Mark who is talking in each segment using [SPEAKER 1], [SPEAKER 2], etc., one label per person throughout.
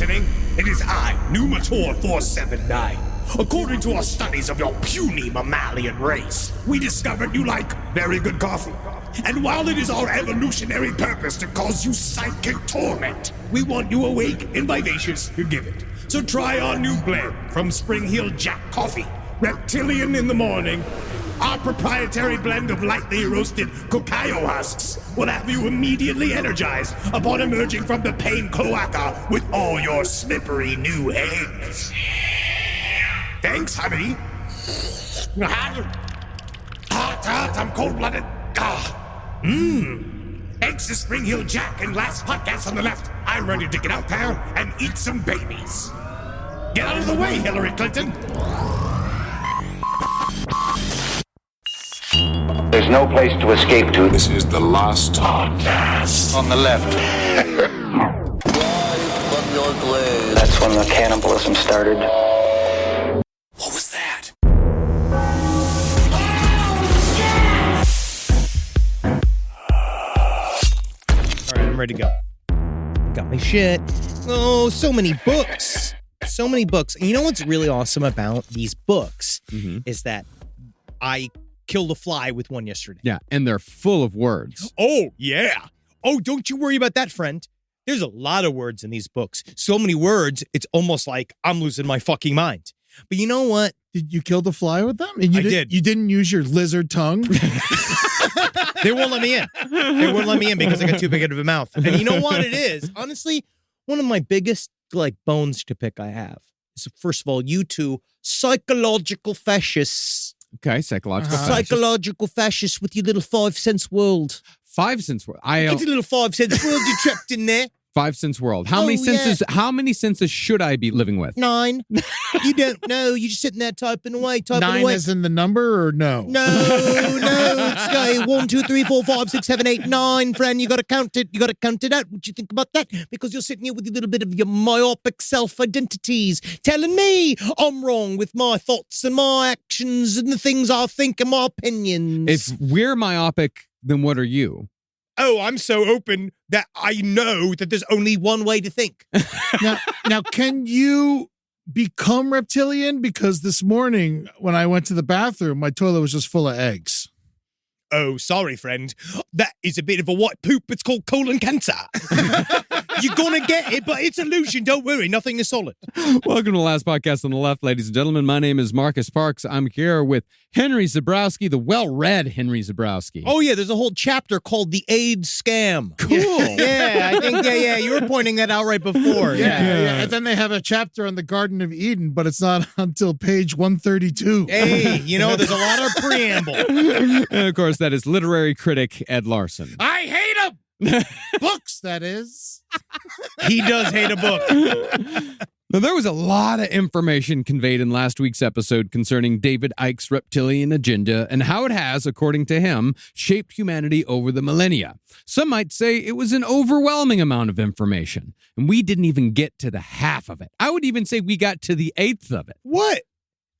[SPEAKER 1] listening? It is I, Numator 479. According to our studies of your puny mammalian race, we discovered you like very good coffee. And while it is our evolutionary purpose to cause you psychic torment, we want you awake and vivacious to give it. So try our new blend from Spring Hill Jack Coffee, Reptilian in the morning. Our proprietary blend of lightly roasted cacao husks will have you immediately energized upon emerging from the pain cloaca with all your slippery new eggs. Thanks, honey. Hot, I'm cold-blooded. Thanks to Spring Hill Jack and last podcast on the left, I'm ready to get out there and eat some babies. Get out of the way, Hillary Clinton.
[SPEAKER 2] There's no place to escape to.
[SPEAKER 3] This is the last podcast.
[SPEAKER 2] On the left. That's when the cannibalism started.
[SPEAKER 1] What was that?
[SPEAKER 4] All right, I'm ready to go. Got my shit. Oh, so many books. So many books. And you know what's really awesome about these books is that I killed a fly with one yesterday.
[SPEAKER 5] Yeah, and they're full of words.
[SPEAKER 4] Oh, yeah. Oh, don't you worry about that, friend. There's a lot of words in these books. So many words, it's almost like I'm losing my fucking mind. But you know what?
[SPEAKER 6] Did you kill the fly with them? And
[SPEAKER 4] I did.
[SPEAKER 6] You didn't use your lizard tongue?
[SPEAKER 4] They won't let me in. They won't let me in because I got too big of a mouth. And you know what it is? Honestly, one of my biggest bones to pick I have is, first of all, you two psychological fascists.
[SPEAKER 5] Okay, psychological
[SPEAKER 4] Psychological fascists with your little 5 cents world.
[SPEAKER 5] 5 cents world.
[SPEAKER 4] It's a little 5 cents world you're trapped in there.
[SPEAKER 5] 5 cents world. How many senses? Yeah. How many senses should I be living with?
[SPEAKER 4] 9. You don't know. You're just sitting there typing away.
[SPEAKER 6] 9 as in the number, or no?
[SPEAKER 4] No. It's 1, 2, 3, 4, 5, 6, 7, 8, 9, friend. You got to count it. You got to count it out. What do you think about that? Because you're sitting here with a little bit of your myopic self-identities, telling me I'm wrong with my thoughts and my actions and the things I think and my opinions.
[SPEAKER 5] If we're myopic, then what are you?
[SPEAKER 4] Oh, I'm so open that I know that there's only one way to think.
[SPEAKER 6] Now, can you become reptilian? Because this morning when I went to the bathroom, my toilet was just full of eggs.
[SPEAKER 4] Oh, sorry, friend. That is a bit of a white poop. It's called colon cancer. You're going to get it, but it's illusion. Don't worry. Nothing is solid.
[SPEAKER 5] Welcome to the last podcast on the left, ladies and gentlemen. My name is Marcus Parks. I'm here with Henry Zebrowski, the well-read Henry Zebrowski.
[SPEAKER 4] Oh, yeah. There's a whole chapter called The AIDS Scam.
[SPEAKER 5] Cool.
[SPEAKER 4] Yeah, I think, yeah. You were pointing that out right before.
[SPEAKER 6] Yeah. And then they have a chapter on the Garden of Eden, but it's not until page 132.
[SPEAKER 4] Hey, there's a lot of preamble.
[SPEAKER 5] And, of course, that is literary critic Ed Larson.
[SPEAKER 6] I hate them! Books, that is.
[SPEAKER 4] He does hate a book.
[SPEAKER 5] Now, there was a lot of information conveyed in last week's episode concerning David Icke's reptilian agenda and how it has, according to him, shaped humanity over the millennia. Some might say it was an overwhelming amount of information, and we didn't even get to the half of it. I would even say we got to the 1/8 of it.
[SPEAKER 4] What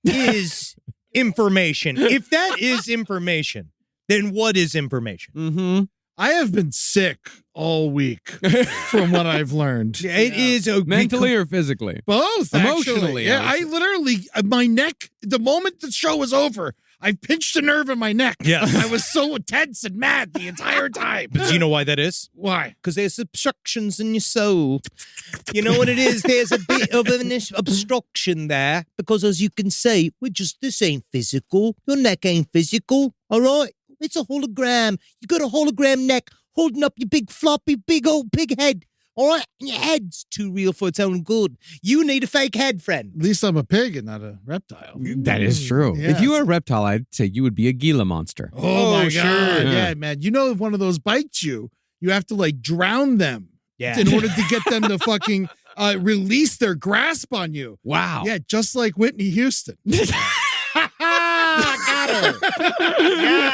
[SPEAKER 4] is information? If that is information, then what is information?
[SPEAKER 5] Mm-hmm.
[SPEAKER 6] I have been sick all week from what I've learned.
[SPEAKER 4] It is
[SPEAKER 5] mentally or physically?
[SPEAKER 6] Both,
[SPEAKER 5] emotionally.
[SPEAKER 6] Yeah, I literally, my neck, the moment the show was over, I pinched a nerve in my neck.
[SPEAKER 4] Yeah.
[SPEAKER 6] I was so tense and mad the entire time.
[SPEAKER 4] But do you know why that is?
[SPEAKER 6] Why?
[SPEAKER 4] Because there's obstructions in your soul. You know what it is? There's a bit of an obstruction there. Because as you can see, this ain't physical. Your neck ain't physical. All right? It's a hologram. You got a hologram neck holding up your big floppy, big old pig head. All right? And your head's too real for its own good. You need a fake head, friend.
[SPEAKER 6] At least I'm a pig and not a reptile.
[SPEAKER 5] That is true.
[SPEAKER 6] Yeah.
[SPEAKER 5] If you were a reptile, I'd say you would be a Gila monster.
[SPEAKER 6] Oh my
[SPEAKER 4] sure.
[SPEAKER 6] God.
[SPEAKER 5] Yeah.
[SPEAKER 6] Yeah, man. If one of those bites you, you have to drown them.
[SPEAKER 4] Yeah.
[SPEAKER 6] In order to get them to fucking release their grasp on you.
[SPEAKER 5] Wow.
[SPEAKER 6] Yeah, just like Whitney Houston.
[SPEAKER 4] Got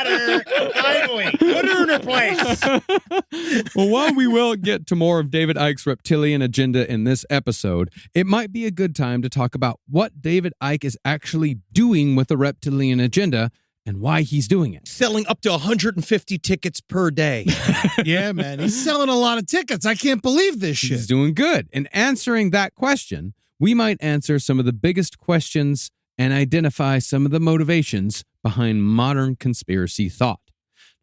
[SPEAKER 4] her. Finally. Put her in her place.
[SPEAKER 5] Well, while we will get to more of David Icke's reptilian agenda in this episode, it might be a good time to talk about what David Icke is actually doing with the reptilian agenda and why he's doing it.
[SPEAKER 4] Selling up to 150 tickets per day.
[SPEAKER 6] Yeah, man. He's selling a lot of tickets. I can't believe this shit.
[SPEAKER 5] He's doing good. In answering that question, we might answer some of the biggest questions and identify some of the motivations behind modern conspiracy thought.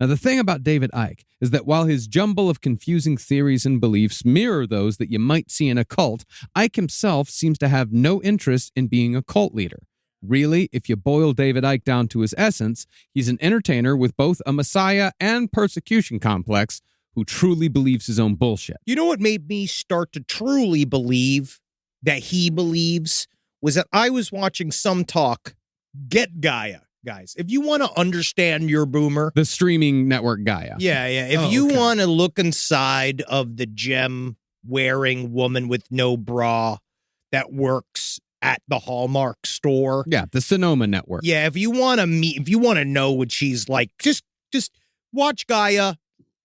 [SPEAKER 5] Now, the thing about David Icke is that while his jumble of confusing theories and beliefs mirror those that you might see in a cult, Icke himself seems to have no interest in being a cult leader. Really, if you boil David Icke down to his essence, he's an entertainer with both a messiah and persecution complex who truly believes his own bullshit.
[SPEAKER 4] You know what made me start to truly believe that he believes was that I was watching some talk, Get Gaia. Guys, if you want to understand your boomer,
[SPEAKER 5] The streaming network Gaia.
[SPEAKER 4] yeah. If you want to look inside of the gem-wearing woman with no bra that works at the Hallmark store,
[SPEAKER 5] Yeah, the Sonoma network.
[SPEAKER 4] yeah. If you want to know what she's like, just watch Gaia.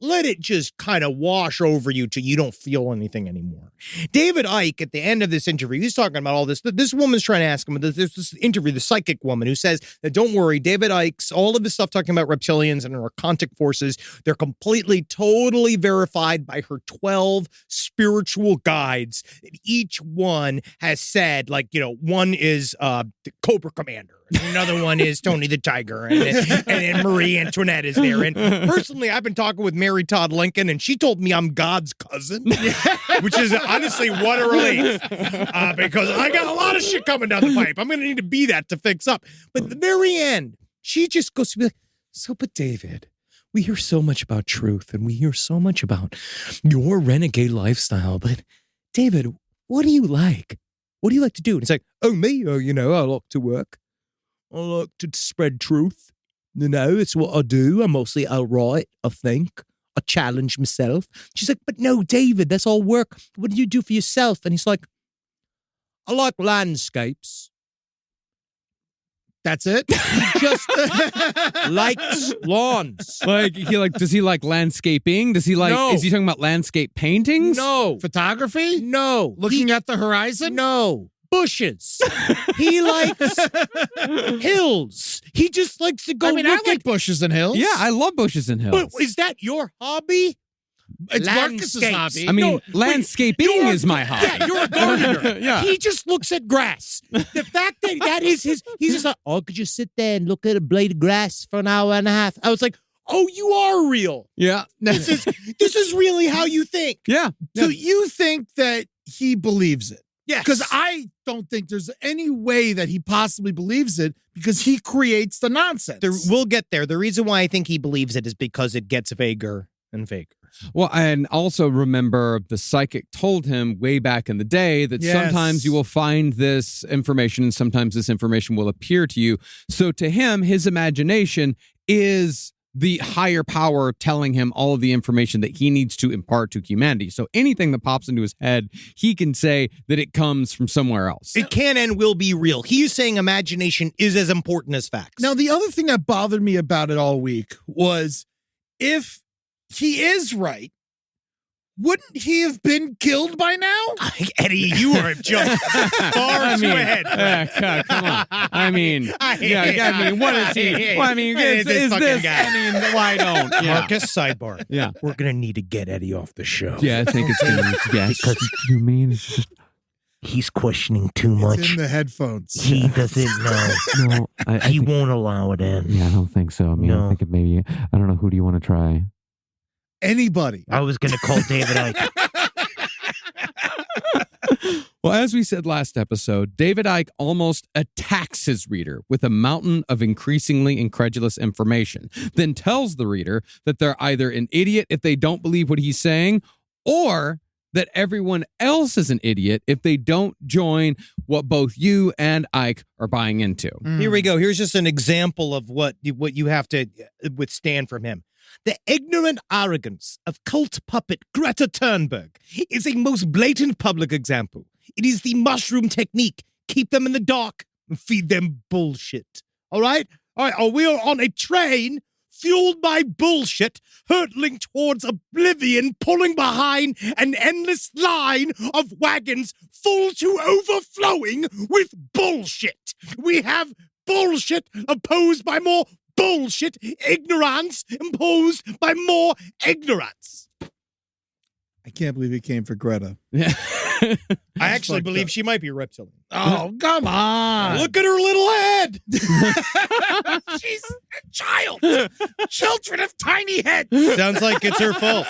[SPEAKER 4] Let it just kind of wash over you till you don't feel anything anymore. David Icke, at the end of this interview, he's talking about all this. This woman's trying to ask him, there's this interview, the psychic woman who says that don't worry, David Icke's, all of this stuff talking about reptilians and arcanic forces, they're completely, totally verified by her 12 spiritual guides. Each one has said, like, you know, one is the Cobra Commander. Another one is Tony the Tiger, and then Marie Antoinette is there. And personally, I've been talking with Mary Todd Lincoln, and she told me I'm God's cousin, which is honestly what a relief, because I got a lot of shit coming down the pipe. I'm going to need to be that to fix up. But at the very end, she just goes to be like, so, but David, we hear so much about truth, and we hear so much about your renegade lifestyle, but David, what do you like? What do you like to do? And it's like, oh, me? Oh, you know, I like to work. I like to spread truth. You know, it's what I do. I'm mostly write, I think. I challenge myself. She's like, but no, David, that's all work. What do you do for yourself? And he's like, I like landscapes.
[SPEAKER 6] That's it?
[SPEAKER 4] He just likes lawns.
[SPEAKER 5] Does he like landscaping? Does he like,
[SPEAKER 4] No.
[SPEAKER 5] Is he talking about landscape paintings?
[SPEAKER 4] No.
[SPEAKER 6] Photography?
[SPEAKER 4] No.
[SPEAKER 6] Looking at the horizon?
[SPEAKER 4] No. Bushes. He likes hills. He just likes to go
[SPEAKER 6] I mean, I
[SPEAKER 4] look
[SPEAKER 6] like
[SPEAKER 4] at...
[SPEAKER 6] bushes and hills.
[SPEAKER 5] Yeah, I love bushes and hills.
[SPEAKER 4] But is that your hobby?
[SPEAKER 6] It's Marcus's
[SPEAKER 4] Landscapes.
[SPEAKER 6] hobby.
[SPEAKER 5] I mean,
[SPEAKER 4] No,
[SPEAKER 5] landscaping
[SPEAKER 4] you're-
[SPEAKER 5] is my hobby.
[SPEAKER 4] Yeah, you're a gardener.
[SPEAKER 5] Yeah.
[SPEAKER 4] He just looks at grass. The fact that is his, he's just like, oh, could you sit there and look at a blade of grass for an hour and a half? I was like, oh, you are real.
[SPEAKER 5] Yeah.
[SPEAKER 4] This is really how you think.
[SPEAKER 5] Yeah.
[SPEAKER 6] So you think that he believes it?
[SPEAKER 4] Yes.
[SPEAKER 6] Because I don't think there's any way that he possibly believes it because he creates the nonsense.
[SPEAKER 4] We'll get there. The reason why I think he believes it is because it gets vaguer and vaguer.
[SPEAKER 5] Well, and also remember the psychic told him way back in the day that
[SPEAKER 6] Yes.
[SPEAKER 5] sometimes you will find this information and sometimes this information will appear to you. So to him, his imagination is the higher power telling him all of the information that he needs to impart to humanity. So anything that pops into his head, he can say that it comes from somewhere else.
[SPEAKER 4] It can and will be real. He's saying imagination is as important as facts.
[SPEAKER 6] Now, the other thing that bothered me about it all week was if he is right, wouldn't he have been killed by now?
[SPEAKER 4] Eddie, you are just far too ahead.
[SPEAKER 5] Come on. I mean, what is he? Well, I mean,
[SPEAKER 4] Hey,
[SPEAKER 5] is
[SPEAKER 4] this fucking
[SPEAKER 5] this?
[SPEAKER 4] guy.
[SPEAKER 5] I mean, why don't? Yeah.
[SPEAKER 4] Marcus, sidebar.
[SPEAKER 5] Yeah.
[SPEAKER 4] We're going to need to get Eddie off the show.
[SPEAKER 5] Yeah, I think it's going to be because you mean it's just
[SPEAKER 7] He's questioning too
[SPEAKER 6] It's
[SPEAKER 7] much.
[SPEAKER 6] in the headphones.
[SPEAKER 7] He doesn't know.
[SPEAKER 3] No, I
[SPEAKER 7] He
[SPEAKER 3] think,
[SPEAKER 7] won't allow it in.
[SPEAKER 3] yeah, I don't think so. I mean,
[SPEAKER 7] No.
[SPEAKER 3] I think it maybe, I don't know, who do you want to try?
[SPEAKER 6] Anybody.
[SPEAKER 7] I was going to call David Icke.
[SPEAKER 5] Well, as we said last episode, David Icke almost attacks his reader with a mountain of increasingly incredulous information, then tells the reader that they're either an idiot if they don't believe what he's saying, or that everyone else is an idiot if they don't join what both you and Icke are buying into.
[SPEAKER 4] Here we go. Here's just an example of what you have to withstand from him. The ignorant arrogance of cult puppet Greta Thunberg is a most blatant public example. It is the mushroom technique. Keep them in the dark and feed them bullshit. All right? All right. Or we are on a train fueled by bullshit, hurtling towards oblivion, pulling behind an endless line of wagons full to overflowing with bullshit. We have bullshit opposed by more bullshit ignorance imposed by more ignorance.
[SPEAKER 6] I can't believe he came for Greta.
[SPEAKER 5] Yeah.
[SPEAKER 4] I actually believe she might be a reptilian.
[SPEAKER 6] Oh, come on.
[SPEAKER 4] Look at her little head.
[SPEAKER 6] She's a child. Children have tiny heads.
[SPEAKER 4] Sounds like it's her fault.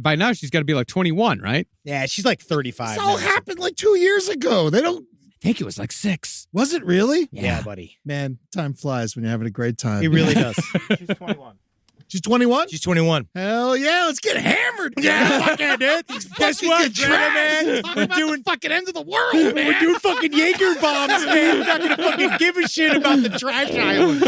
[SPEAKER 5] By now, she's got to be like 21, right?
[SPEAKER 4] Yeah, she's like 35.
[SPEAKER 6] This all
[SPEAKER 4] now.
[SPEAKER 6] happened like 2 years ago. They don't.
[SPEAKER 5] I think it was like 6.
[SPEAKER 6] Was it really?
[SPEAKER 4] Yeah, buddy.
[SPEAKER 6] Man, time flies when you're having a great time.
[SPEAKER 4] It really does.
[SPEAKER 8] She's 21.
[SPEAKER 6] She's 21?
[SPEAKER 4] She's 21.
[SPEAKER 6] Hell yeah, let's get hammered.
[SPEAKER 4] Yeah, fuck yeah, dude. Guess what, Greta, man? We're doing
[SPEAKER 6] the fucking end of the world, man.
[SPEAKER 4] We're doing fucking Jaeger bombs, man. We're not gonna fucking give a shit about the trash island.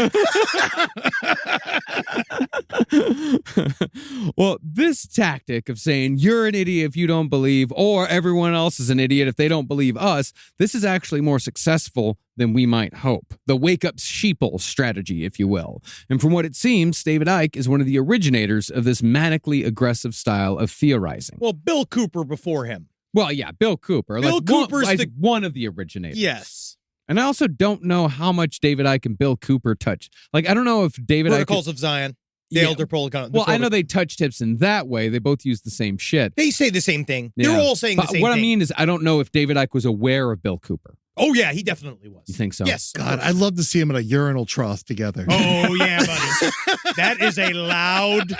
[SPEAKER 5] Well, this tactic of saying you're an idiot if you don't believe, or everyone else is an idiot if they don't believe us, this is actually more successful than we might hope. The wake-up sheeple strategy, if you will. And from what it seems, David Icke is one of the originators of this manically aggressive style of theorizing.
[SPEAKER 4] Well, Bill Cooper before him.
[SPEAKER 5] Well, yeah, Bill Cooper.
[SPEAKER 4] Bill Cooper's
[SPEAKER 5] one of the originators.
[SPEAKER 4] Yes.
[SPEAKER 5] And I also don't know how much David Icke and Bill Cooper touch. Like, I don't know if David Icke...
[SPEAKER 4] Protocols of Zion. The
[SPEAKER 5] Yeah.
[SPEAKER 4] Elder Protocol.
[SPEAKER 5] Well, I know they touch tips in that way. They both use the same shit.
[SPEAKER 4] They say the same thing.
[SPEAKER 5] Yeah.
[SPEAKER 4] They're all saying the
[SPEAKER 5] But
[SPEAKER 4] same
[SPEAKER 5] what
[SPEAKER 4] thing.
[SPEAKER 5] I mean is, I don't know if David Icke was aware of Bill Cooper.
[SPEAKER 4] Oh, yeah, he definitely was.
[SPEAKER 5] You think so?
[SPEAKER 4] Yes.
[SPEAKER 6] God, I'd love to see him in a urinal trough together.
[SPEAKER 4] Oh, yeah, buddy. That is a loud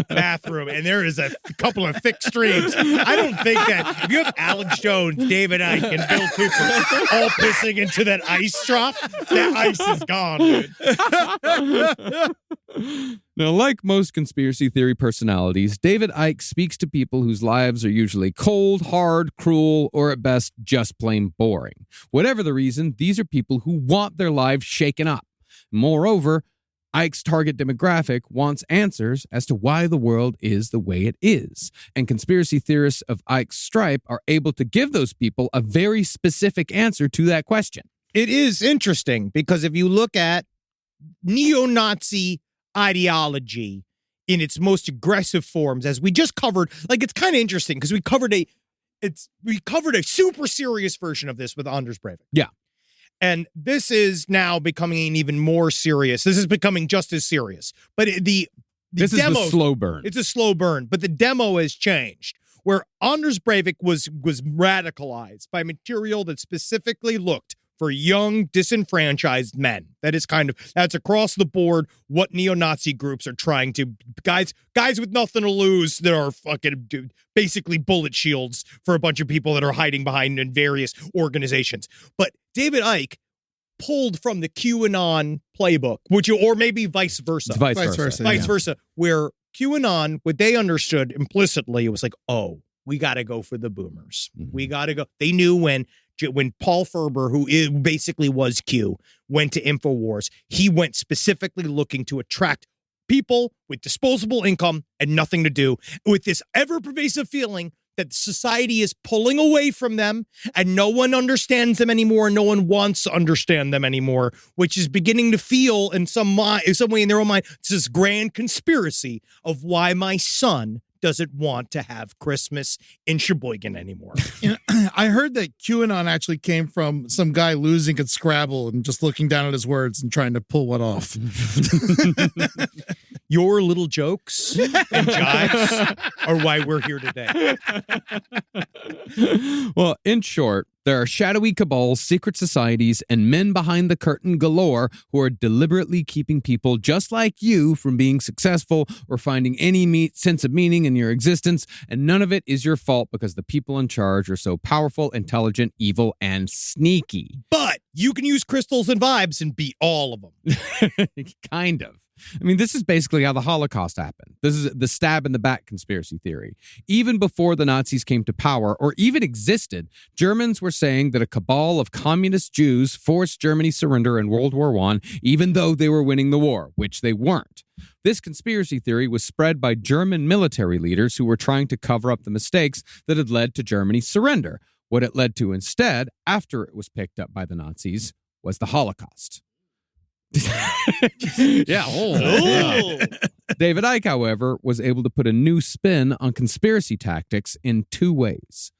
[SPEAKER 4] bathroom, and there is a couple of thick streams. I don't think that if you have Alex Jones, David Icke, and Bill Cooper all pissing into that ice trough, that ice is gone, dude.
[SPEAKER 5] Now, like most conspiracy theory personalities, David Icke speaks to people whose lives are usually cold, hard, cruel, or at best just plain boring. Whatever the reason, these are people who want their lives shaken up. Moreover, Icke's target demographic wants answers as to why the world is the way it is. And conspiracy theorists of Icke's stripe are able to give those people a very specific answer to that question.
[SPEAKER 4] It is interesting because if you look at neo-Nazi ideology in its most aggressive forms, as we just covered, like it's kind of interesting because we covered a super serious version of this with Anders Breivik.
[SPEAKER 5] Yeah.
[SPEAKER 4] And this is now becoming even more serious. This is becoming just as serious. But
[SPEAKER 5] This is the slow burn.
[SPEAKER 4] It's a slow burn, but the demo has changed. Where Anders Breivik was radicalized by material that specifically looked for young, disenfranchised men. That's across the board what neo-Nazi groups are trying to, guys with nothing to lose that are fucking basically bullet shields for a bunch of people that are hiding behind in various organizations. But David Icke pulled from the QAnon playbook, or maybe vice versa.
[SPEAKER 5] It's vice versa.
[SPEAKER 4] Vice versa, where QAnon, what they understood implicitly, it was like, oh, we got to go for the boomers.
[SPEAKER 5] Mm-hmm.
[SPEAKER 4] We got to go. They knew when Paul Ferber, who basically was Q, went to InfoWars, he went specifically looking to attract people with disposable income and nothing to do, with this ever-pervasive feeling that society is pulling away from them and no one understands them anymore. No one wants to understand them anymore, which is beginning to feel in some way in their own mind, it's this grand conspiracy of why my son doesn't want to have Christmas in Sheboygan anymore.
[SPEAKER 6] I heard that QAnon actually came from some guy losing at Scrabble and just looking down at his words and trying to pull one off.
[SPEAKER 4] Your little jokes and jibes are why we're here today.
[SPEAKER 5] Well, in short, there are shadowy cabals, secret societies, and men behind the curtain galore who are deliberately keeping people just like you from being successful or finding any sense of meaning in your existence. And none of it is your fault because the people in charge are so powerful, intelligent, evil, and sneaky.
[SPEAKER 4] But you can use crystals and vibes and beat all of them.
[SPEAKER 5] Kind of. I mean, this is basically how the Holocaust happened. This is the stab in the back conspiracy theory. Even before the Nazis came to power or even existed, Germans were saying that a cabal of communist Jews forced Germany's surrender in World War I, even though they were winning the war, which they weren't. This conspiracy theory was spread by German military leaders who were trying to cover up the mistakes that had led to Germany's surrender. What it led to instead, after it was picked up by the Nazis, was the Holocaust. Yeah. David Icke, however, was able to put a new spin on conspiracy tactics in two ways.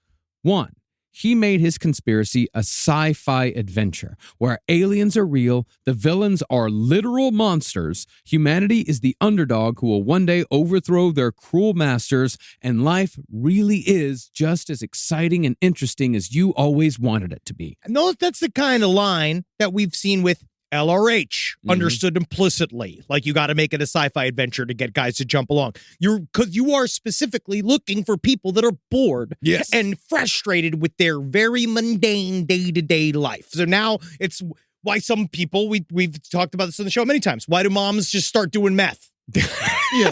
[SPEAKER 5] One, he made his conspiracy a sci-fi adventure where aliens are real, the villains are literal monsters, humanity is the underdog who will one day overthrow their cruel masters, and life really is just as exciting and interesting as you always wanted it to be.
[SPEAKER 4] No, that's the kind of line that we've seen with LRH, understood implicitly. Like, you got to make it a sci-fi adventure to get guys to jump along. Because you are specifically looking for people that are bored and frustrated with their very mundane day-to-day life. So now it's why some people, we've talked about this on the show many times. Why do moms just start doing meth?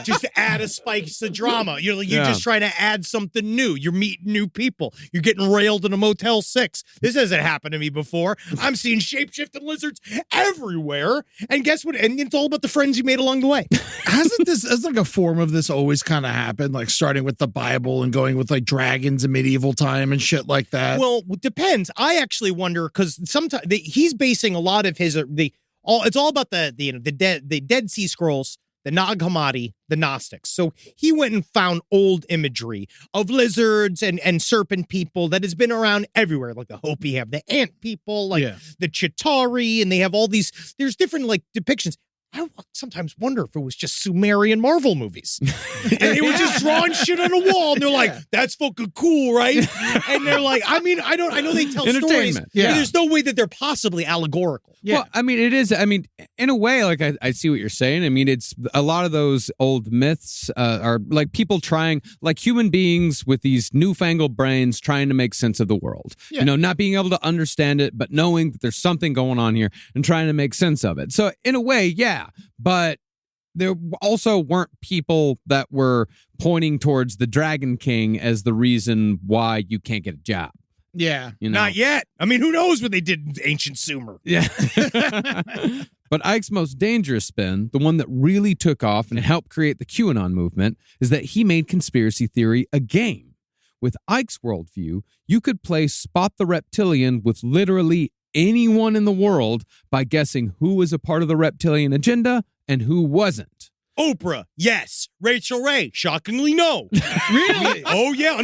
[SPEAKER 4] Just to add a spice of drama. You're just trying to add something new. You're meeting new people. You're getting railed in a Motel 6. This hasn't happened to me before. I'm seeing shape-shifting lizards everywhere. And guess what? And it's all about the friends you made along the way.
[SPEAKER 6] Hasn't like a form of this always kind of happened? Like starting with the Bible and going with like dragons in medieval time and shit like that?
[SPEAKER 4] Well, it depends. I actually wonder, because sometimes he's basing a lot of his it's all about the Dead Sea Scrolls, the Nag Hammadi, the Gnostics. So he went and found old imagery of lizards and serpent people that has been around everywhere. Like the Hopi have the ant people, like the Chitauri, and they have all these, there's different like depictions. I sometimes wonder if it was just Sumerian Marvel movies. And they were just drawing shit on a wall, and they're like, that's fucking cool, right? And they're like, I know they tell stories, but there's no way that they're possibly allegorical.
[SPEAKER 5] Yeah. Well, I mean, it is. I mean, in a way, like I see what you're saying. I mean, it's a lot of those old myths are like people trying, like human beings with these newfangled brains trying to make sense of the world. You know, not being able to understand it, but knowing that there's something going on here and trying to make sense of it. So in a way, but there also weren't people that were pointing towards the Dragon King as the reason why you can't get a job.
[SPEAKER 6] Yeah.
[SPEAKER 5] You know?
[SPEAKER 4] Not yet. I mean, who knows what they did in ancient Sumer?
[SPEAKER 5] Yeah. But Icke's most dangerous spin, the one that really took off and helped create the QAnon movement, is that he made conspiracy theory a game. With Icke's worldview, you could play Spot the Reptilian with literally anyone in the world by guessing who was a part of the reptilian agenda and who wasn't.
[SPEAKER 4] Oprah, yes. Rachel Ray, shockingly no.
[SPEAKER 6] Really?
[SPEAKER 4] Oh, yeah.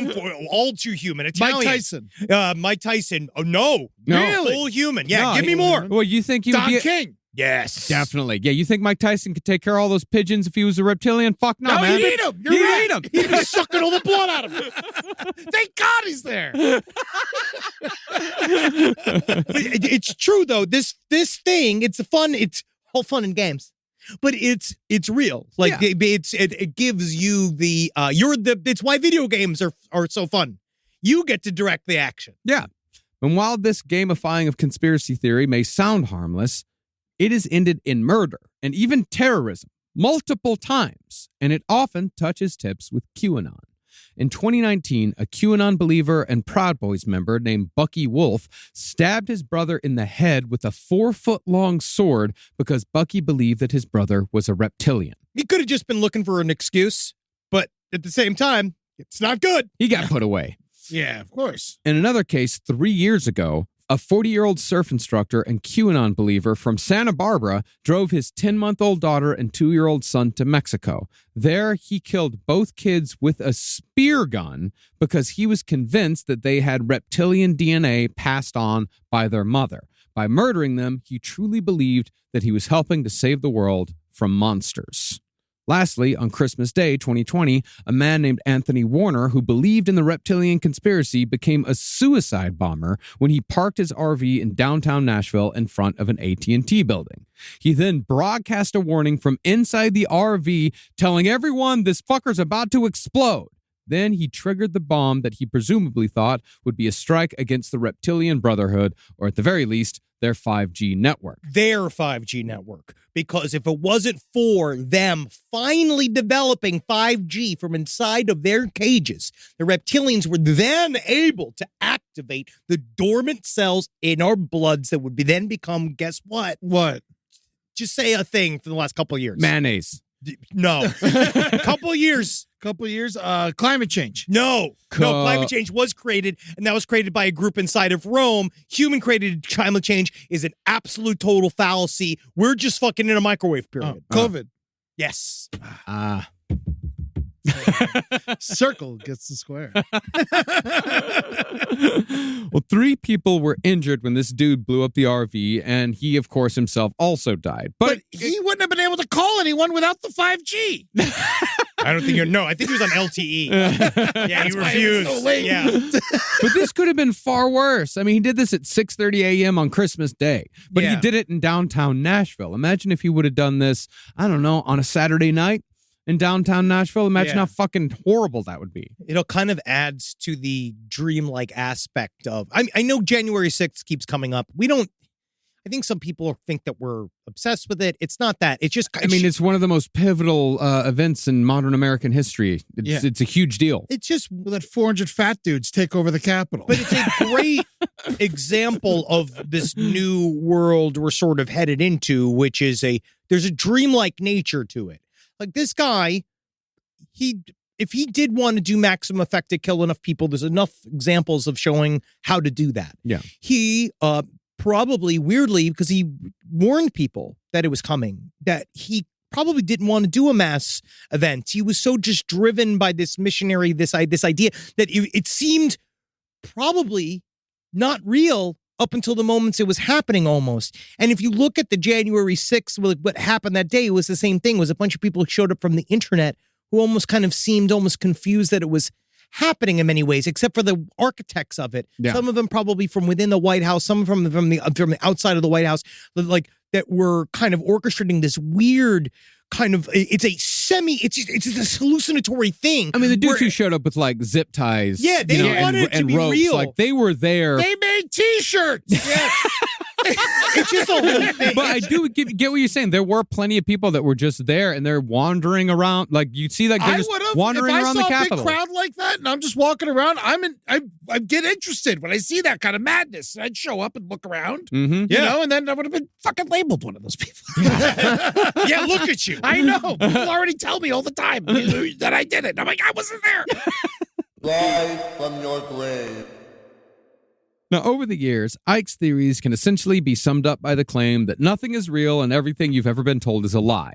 [SPEAKER 4] All too human. Italian.
[SPEAKER 6] Mike Tyson.
[SPEAKER 4] Oh, no.
[SPEAKER 6] Really?
[SPEAKER 4] Full human. Yeah,
[SPEAKER 5] No,
[SPEAKER 4] give me more.
[SPEAKER 5] Well, you think he would
[SPEAKER 6] Don
[SPEAKER 5] be...
[SPEAKER 6] King.
[SPEAKER 4] Yes.
[SPEAKER 5] Definitely. Yeah, you think Mike Tyson could take care of all those pigeons if he was a reptilian? Fuck no, man.
[SPEAKER 6] He'd eat him. You're
[SPEAKER 5] He'd
[SPEAKER 6] right.
[SPEAKER 5] eat 'em.
[SPEAKER 6] He'd be sucking all the blood out of him. Thank God he's there.
[SPEAKER 4] It's true, though. This thing, it's all fun and games. But it's real. Like it gives you it's why video games are so fun. You get to direct the action.
[SPEAKER 5] Yeah. And while this gamifying of conspiracy theory may sound harmless, it has ended in murder and even terrorism multiple times, and it often touches tips with QAnon. In 2019, a QAnon believer and Proud Boys member named Bucky Wolf stabbed his brother in the head with a 4-foot-long sword because Bucky believed that his brother was a reptilian.
[SPEAKER 4] He could have just been looking for an excuse, but at the same time, it's not good.
[SPEAKER 5] He got put away.
[SPEAKER 6] Yeah, of course.
[SPEAKER 5] In another case, 3 years ago, a 40-year-old surf instructor and QAnon believer from Santa Barbara drove his 10-month-old daughter and 2-year-old son to Mexico. There, he killed both kids with a spear gun because he was convinced that they had reptilian DNA passed on by their mother. By murdering them, he truly believed that he was helping to save the world from monsters. Lastly, on Christmas Day 2020, a man named Anthony Warner, who believed in the reptilian conspiracy, became a suicide bomber when he parked his RV in downtown Nashville in front of an AT&T building. He then broadcast a warning from inside the RV telling everyone this fucker's about to explode. Then he triggered the bomb that he presumably thought would be a strike against the Reptilian Brotherhood, or at the very least, their 5G network.
[SPEAKER 4] Their 5G network. Because if it wasn't for them finally developing 5G from inside of their cages, the reptilians were then able to activate the dormant cells in our bloods that would then become, guess what?
[SPEAKER 6] What?
[SPEAKER 4] Just say a thing for the last couple of years.
[SPEAKER 5] Mayonnaise.
[SPEAKER 4] No. Couple of years.
[SPEAKER 6] Climate change.
[SPEAKER 4] No, climate change was created, and that was created by a group inside of Rome. Human-created climate change is an absolute total fallacy. We're just fucking in a microwave period.
[SPEAKER 6] COVID.
[SPEAKER 4] Yes.
[SPEAKER 6] Circle gets the square.
[SPEAKER 5] Well, 3 people were injured when this dude blew up the RV, and he, of course, himself also died.
[SPEAKER 6] But he wouldn't have been able to call anyone without the 5G.
[SPEAKER 4] I don't think you're. No, I think he was on LTE. Yeah, he refused.
[SPEAKER 6] So late.
[SPEAKER 4] Yeah.
[SPEAKER 5] But this could have been far worse. I mean, he did this at 6:30 a.m. on Christmas Day, but he
[SPEAKER 4] Yeah.
[SPEAKER 5] did it in downtown Nashville. Imagine if he would have done this, I don't know, on a Saturday night in downtown Nashville. Imagine
[SPEAKER 4] Yeah.
[SPEAKER 5] how fucking horrible that would be.
[SPEAKER 4] It kind of adds to the dreamlike aspect of. I know January 6th keeps coming up. We don't. I think some people think that we're obsessed with it. It's not that. It's just.
[SPEAKER 5] I mean, it's one of the most pivotal events in modern American history. It's a huge deal.
[SPEAKER 4] It's just.
[SPEAKER 6] We'll let 400 fat dudes take over the Capitol.
[SPEAKER 4] But it's a great example of this new world we're sort of headed into, which is there's a dreamlike nature to it. Like this guy, if he did want to do maximum effect to kill enough people, there's enough examples of showing how to do that.
[SPEAKER 5] Yeah.
[SPEAKER 4] He probably weirdly, because he warned people that it was coming, that he probably didn't want to do a mass event. He was so just driven by this missionary, this idea that it seemed probably not real up until the moments it was happening almost. And if you look at the January 6th, what happened that day, it was the same thing. It was a bunch of people who showed up from the internet who almost kind of seemed almost confused that it was happening in many ways, except for the architects of it.
[SPEAKER 5] Yeah.
[SPEAKER 4] Some of them probably from within the White House, some from the outside of the White House, like that were kind of orchestrating this weird kind of. It's this hallucinatory thing.
[SPEAKER 5] I mean, the dudes who showed up with like zip ties,
[SPEAKER 4] Yeah, they wanted it to be
[SPEAKER 5] ropes,
[SPEAKER 4] real.
[SPEAKER 5] like they were there.
[SPEAKER 6] They made T-shirts.
[SPEAKER 4] Yeah. It's just a whole thing.
[SPEAKER 5] But I do get what you're saying. There were plenty of people that were just there and they're wandering around. Like you see, like they're
[SPEAKER 6] I
[SPEAKER 5] just
[SPEAKER 6] would have
[SPEAKER 5] wandering around the
[SPEAKER 6] If I saw a
[SPEAKER 5] Capitol.
[SPEAKER 6] big crowd like that, and I'm just walking around. I get interested when I see that kind of madness. I'd show up and look around,
[SPEAKER 5] Mm-hmm.
[SPEAKER 6] you know, and then I would have been fucking labeled one of those people.
[SPEAKER 4] Yeah, look at you.
[SPEAKER 6] I know. People already tell me all the time that I did it. I'm like, I wasn't there.
[SPEAKER 8] Rise from your grave.
[SPEAKER 5] Now, over the years, Icke's theories can essentially be summed up by the claim that nothing is real and everything you've ever been told is a lie.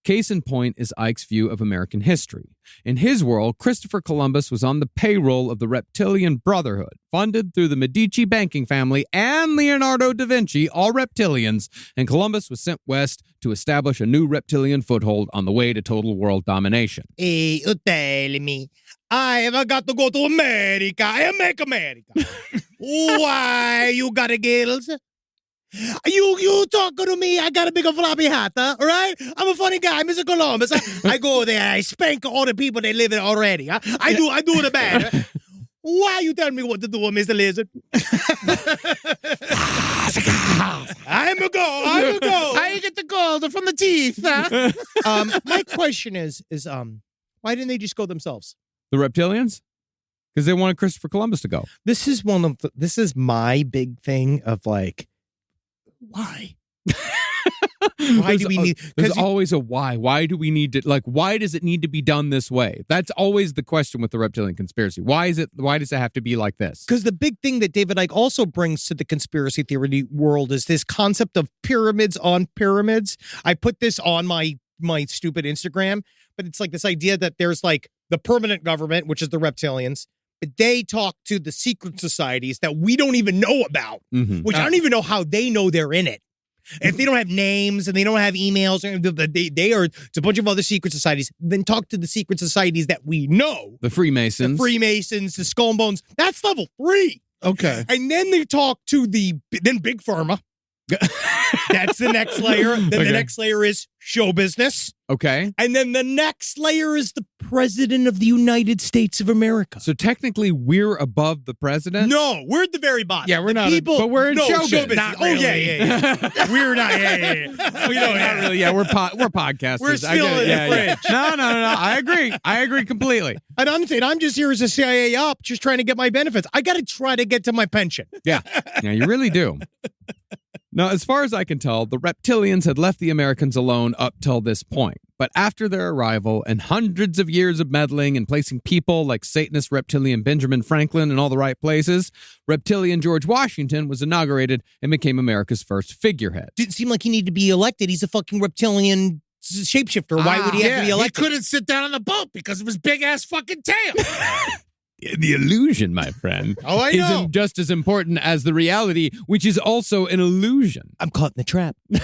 [SPEAKER 5] Case in point is Icke's view of American history. In his world, Christopher Columbus was on the payroll of the Reptilian Brotherhood, funded through the Medici banking family and Leonardo da Vinci, all reptilians, and Columbus was sent west to establish a new reptilian foothold on the way to total world domination.
[SPEAKER 4] Hey, you tell me, I have got to go to America and make America. Why you got a girls? You talking to me? I got a big floppy hat, huh? All right? I'm a funny guy, Mr. Columbus. I go there, I spank all the people that live there already. Huh? I do the bad. Why you telling me what to do, Mr. Lizard? I'm a go.
[SPEAKER 6] I get the gold from the teeth. Huh?
[SPEAKER 4] My question is why didn't they just go themselves?
[SPEAKER 5] The reptilians? Because they wanted Christopher Columbus to go.
[SPEAKER 4] This is this is my big thing of like, why? Why do we need?
[SPEAKER 5] There's always a why. Why do we need to, like, why does it need to be done this way? That's always the question with the reptilian conspiracy. Why does it have to be like this?
[SPEAKER 4] Because the big thing that David Icke also brings to the conspiracy theory world is this concept of pyramids on pyramids. I put this on my stupid Instagram, but it's like this idea that there's like the permanent government, which is the reptilians, but they talk to the secret societies that we don't even know about, which I don't even know how they know they're in it. If they don't have names and they don't have emails, it's a bunch of other secret societies. Then talk to the secret societies that we know.
[SPEAKER 5] The Freemasons.
[SPEAKER 4] The Freemasons, the Skull and Bones. That's level 3.
[SPEAKER 6] Okay.
[SPEAKER 4] And then they talk to then Big Pharma. That's the next layer. Then the next layer is show business.
[SPEAKER 5] Okay.
[SPEAKER 4] And then the next layer is the President of the United States of America.
[SPEAKER 5] So technically we're above the president?
[SPEAKER 4] No, we're at the very bottom.
[SPEAKER 6] Yeah, we're
[SPEAKER 4] The
[SPEAKER 6] not, but we're in show business.
[SPEAKER 4] Not really. Yeah. We're not. Yeah. We don't
[SPEAKER 5] Not really. Yeah, we're podcasters.
[SPEAKER 4] We're still in the fridge.
[SPEAKER 5] No. I agree completely.
[SPEAKER 4] And I'm saying I'm just here as a CIA op, just trying to get my benefits. I got to try to get to my pension.
[SPEAKER 5] Yeah, you really do. Now, as far as I can tell, the reptilians had left the Americans alone up till this point. But after their arrival and hundreds of years of meddling and placing people like Satanist reptilian Benjamin Franklin in all the right places, reptilian George Washington was inaugurated and became America's first figurehead.
[SPEAKER 4] Didn't seem like he needed to be elected. He's a fucking reptilian shapeshifter. Why would he have to be elected?
[SPEAKER 6] He couldn't sit down on the boat because of his big ass fucking tail.
[SPEAKER 5] The illusion, my friend,
[SPEAKER 6] Oh, I know.
[SPEAKER 5] isn't just as important as the reality, which is also an illusion.
[SPEAKER 4] I'm caught in the trap.
[SPEAKER 5] Well,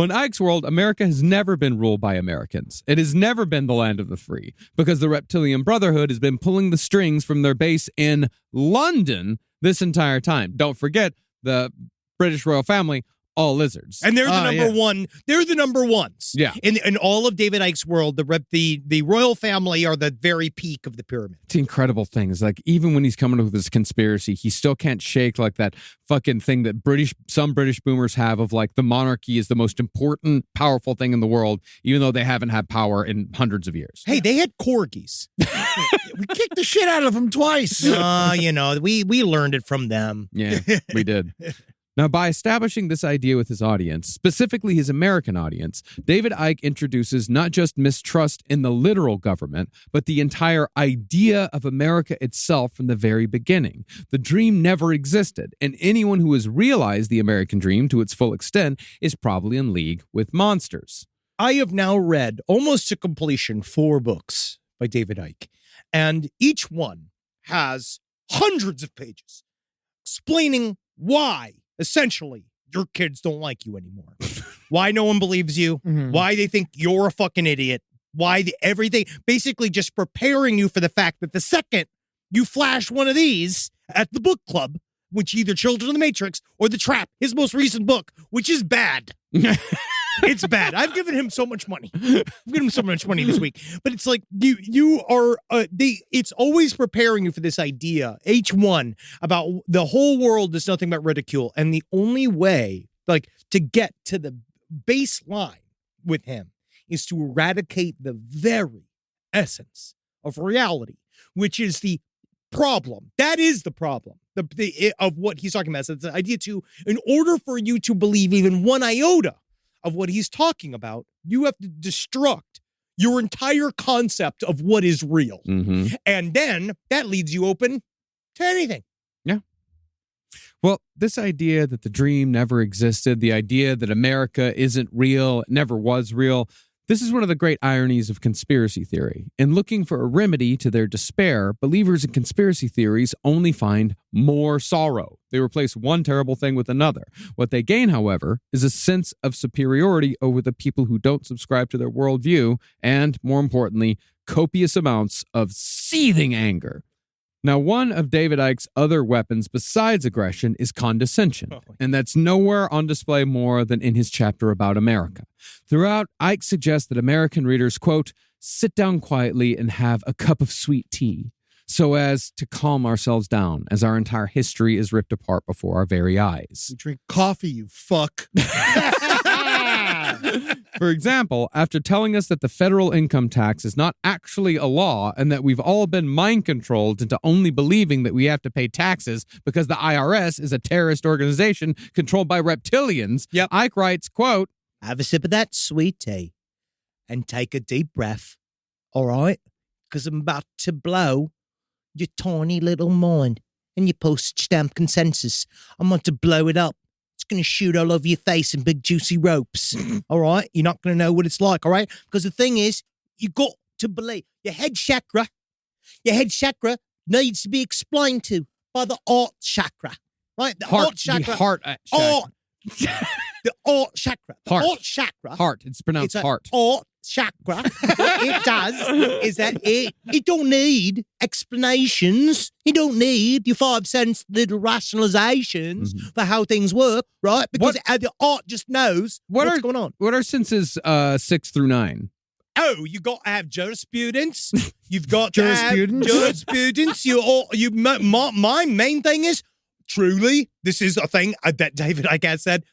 [SPEAKER 5] in Icke's world, America has never been ruled by Americans. It has never been the land of the free because the Reptilian Brotherhood has been pulling the strings from their base in London this entire time. Don't forget, the British royal family, all lizards.
[SPEAKER 4] And they're the number one. They're the number ones.
[SPEAKER 5] Yeah.
[SPEAKER 4] In all of David Icke's world, the royal family are the very peak of the pyramid.
[SPEAKER 5] It's incredible things. Like, even when he's coming up with this conspiracy, he still can't shake like that fucking thing that some British boomers have of like the monarchy is the most important, powerful thing in the world, even though they haven't had power in hundreds of years.
[SPEAKER 4] Hey, they had corgis.
[SPEAKER 6] We kicked the shit out of him twice.
[SPEAKER 4] We learned it from them.
[SPEAKER 5] Yeah, we did. Now, by establishing this idea with his audience, specifically his American audience, David Icke introduces not just mistrust in the literal government, but the entire idea of America itself from the very beginning. The dream never existed, and anyone who has realized the American dream to its full extent is probably in league with monsters.
[SPEAKER 4] I have now read almost to completion 4 books by David Icke, and each one has hundreds of pages explaining why, essentially, your kids don't like you anymore. Why no one believes you, why they think you're a fucking idiot, everything, basically just preparing you for the fact that the second you flash one of these at the book club, which either Children of the Matrix or The Trap, his most recent book, which is bad. It's bad. I've given him so much money. I've given him so much money this week. But it's like you are it's always preparing you for this idea, each one, about the whole world is nothing but ridicule. And the only way, like, to get to the baseline with him is to eradicate the very essence of reality, which is the problem. That is the problem of what he's talking about. So it's the idea in order for you to believe even one iota of what he's talking about, you have to destruct your entire concept of what is real.
[SPEAKER 5] Mm-hmm.
[SPEAKER 4] And then that leads you open to anything.
[SPEAKER 5] Yeah. Well, this idea that the dream never existed, the idea that America isn't real, never was real, this is one of the great ironies of conspiracy theory. In looking for a remedy to their despair, believers in conspiracy theories only find more sorrow. They replace one terrible thing with another. What they gain, however, is a sense of superiority over the people who don't subscribe to their worldview and, more importantly, copious amounts of seething anger. Now, one of David Icke's other weapons besides aggression is condescension, and that's nowhere on display more than in his chapter about America. Throughout, Icke suggests that American readers, quote, sit down quietly and have a cup of sweet tea, so as to calm ourselves down as our entire history is ripped apart before our very eyes.
[SPEAKER 6] You drink coffee, you fuck.
[SPEAKER 5] For example, after telling us that the federal income tax is not actually a law and that we've all been mind controlled into only believing that we have to pay taxes because the IRS is a terrorist organization controlled by reptilians, Icke writes, quote,
[SPEAKER 4] have a sip of that sweet tea and take a deep breath, all right? Because I'm about to blow your tiny little mind and your postage stamp consensus. I'm about to blow it up. It's going to shoot all over your face in big juicy ropes, all right? You're not going to know what it's like, all right? Because the thing is, you got to believe your head chakra needs to be explained to by the heart chakra, right? The heart chakra.
[SPEAKER 5] The heart chakra.
[SPEAKER 4] The heart chakra. The heart chakra.
[SPEAKER 5] Heart. It's pronounced heart.
[SPEAKER 4] Heart chakra. What it does is that it don't need explanations. You don't need your 5 cents little rationalizations for how things work, right? Because the heart just knows what's going on.
[SPEAKER 5] What are senses 6 through 9?
[SPEAKER 4] Oh, you got to have jurisprudence. You've got to
[SPEAKER 6] Jurisprudence?
[SPEAKER 4] have jurisprudence. My main thing is, truly, this is a thing that David Icke has said,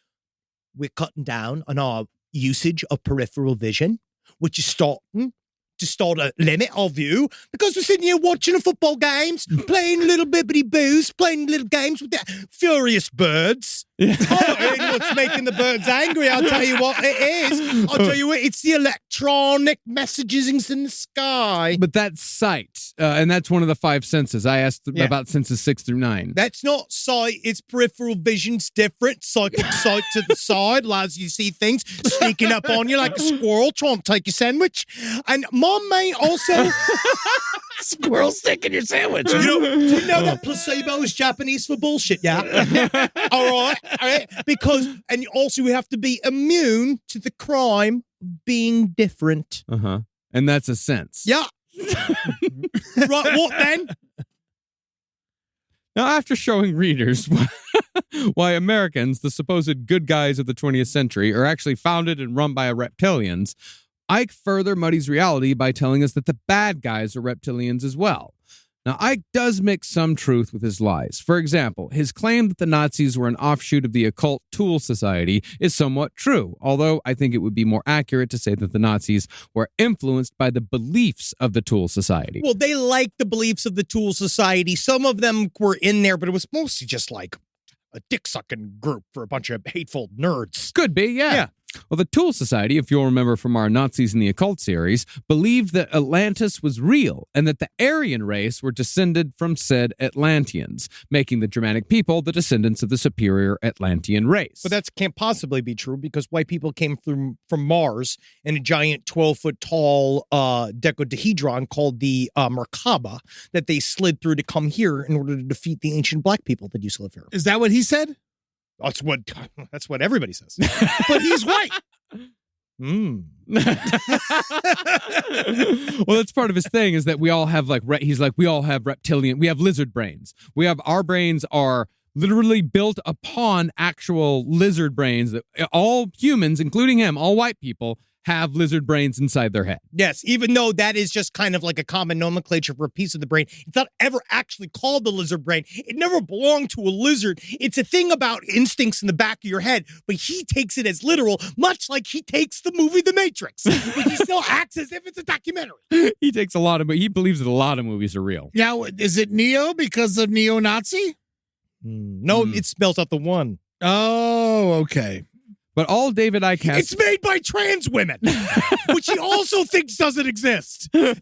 [SPEAKER 4] we're cutting down on our usage of peripheral vision, which is starting to start a limit of you because we're sitting here watching the football games, playing little bibbity boos, playing little games with the furious birds. Oh, it ain't what's making the birds angry. I'll tell you what it is. I'll tell you what, it's the electronic messages in the sky.
[SPEAKER 5] But that's sight, and that's one of the 5 senses. I asked about senses 6 through 9.
[SPEAKER 4] That's not sight, it's peripheral vision's different. Psychic sight to the side allows you to see things sneaking up on you like a squirrel trying to take your sandwich. And my mate also...
[SPEAKER 6] Squirrel stick in your sandwich.
[SPEAKER 4] Do you know that placebo is Japanese for bullshit, yeah? All right. Because, and also we have to be immune to the crime of being different.
[SPEAKER 5] Uh-huh. And that's a sense.
[SPEAKER 4] Yeah. Right, what then?
[SPEAKER 5] Now, after showing readers why Americans, the supposed good guys of the 20th century, are actually founded and run by reptilians, Icke further muddies reality by telling us that the bad guys are reptilians as well. Now, Icke does mix some truth with his lies. For example, his claim that the Nazis were an offshoot of the occult Tool Society is somewhat true, although I think it would be more accurate to say that the Nazis were influenced by the beliefs of the Tool Society.
[SPEAKER 4] Well, they liked the beliefs of the Tool Society. Some of them were in there, but it was mostly just like a dick-sucking group for a bunch of hateful nerds.
[SPEAKER 5] Could be, yeah. Well, the Tool Society, if you'll remember from our Nazis in the Occult series, believed that Atlantis was real and that the Aryan race were descended from said Atlanteans, making the Germanic people the descendants of the superior Atlantean race.
[SPEAKER 4] But that can't possibly be true because white people came from Mars in a giant 12-foot tall dodecahedron called the Merkaba that they slid through to come here in order to defeat the ancient black people that used to live here.
[SPEAKER 6] Is that what he said?
[SPEAKER 4] That's what everybody says.
[SPEAKER 6] But he's white.
[SPEAKER 5] Well, that's part of his thing is that we all have we all have reptilian, we have lizard brains. Our brains are literally built upon actual lizard brains that all humans, including him, all white people, have lizard brains inside their head.
[SPEAKER 4] Yes, even though that is just kind of like a common nomenclature for a piece of the brain. It's not ever actually called the lizard brain. It never belonged to a lizard. It's a thing about instincts in the back of your head, but he takes it as literal, much like he takes the movie The Matrix. But he still acts as if it's a documentary.
[SPEAKER 5] He takes he believes that a lot of movies are real.
[SPEAKER 6] Now, is it Neo because of neo-Nazi?
[SPEAKER 4] No, it spells out the one.
[SPEAKER 6] Oh, okay.
[SPEAKER 5] But all David Icke has...
[SPEAKER 4] It's made by trans women, which he also thinks doesn't exist.
[SPEAKER 5] But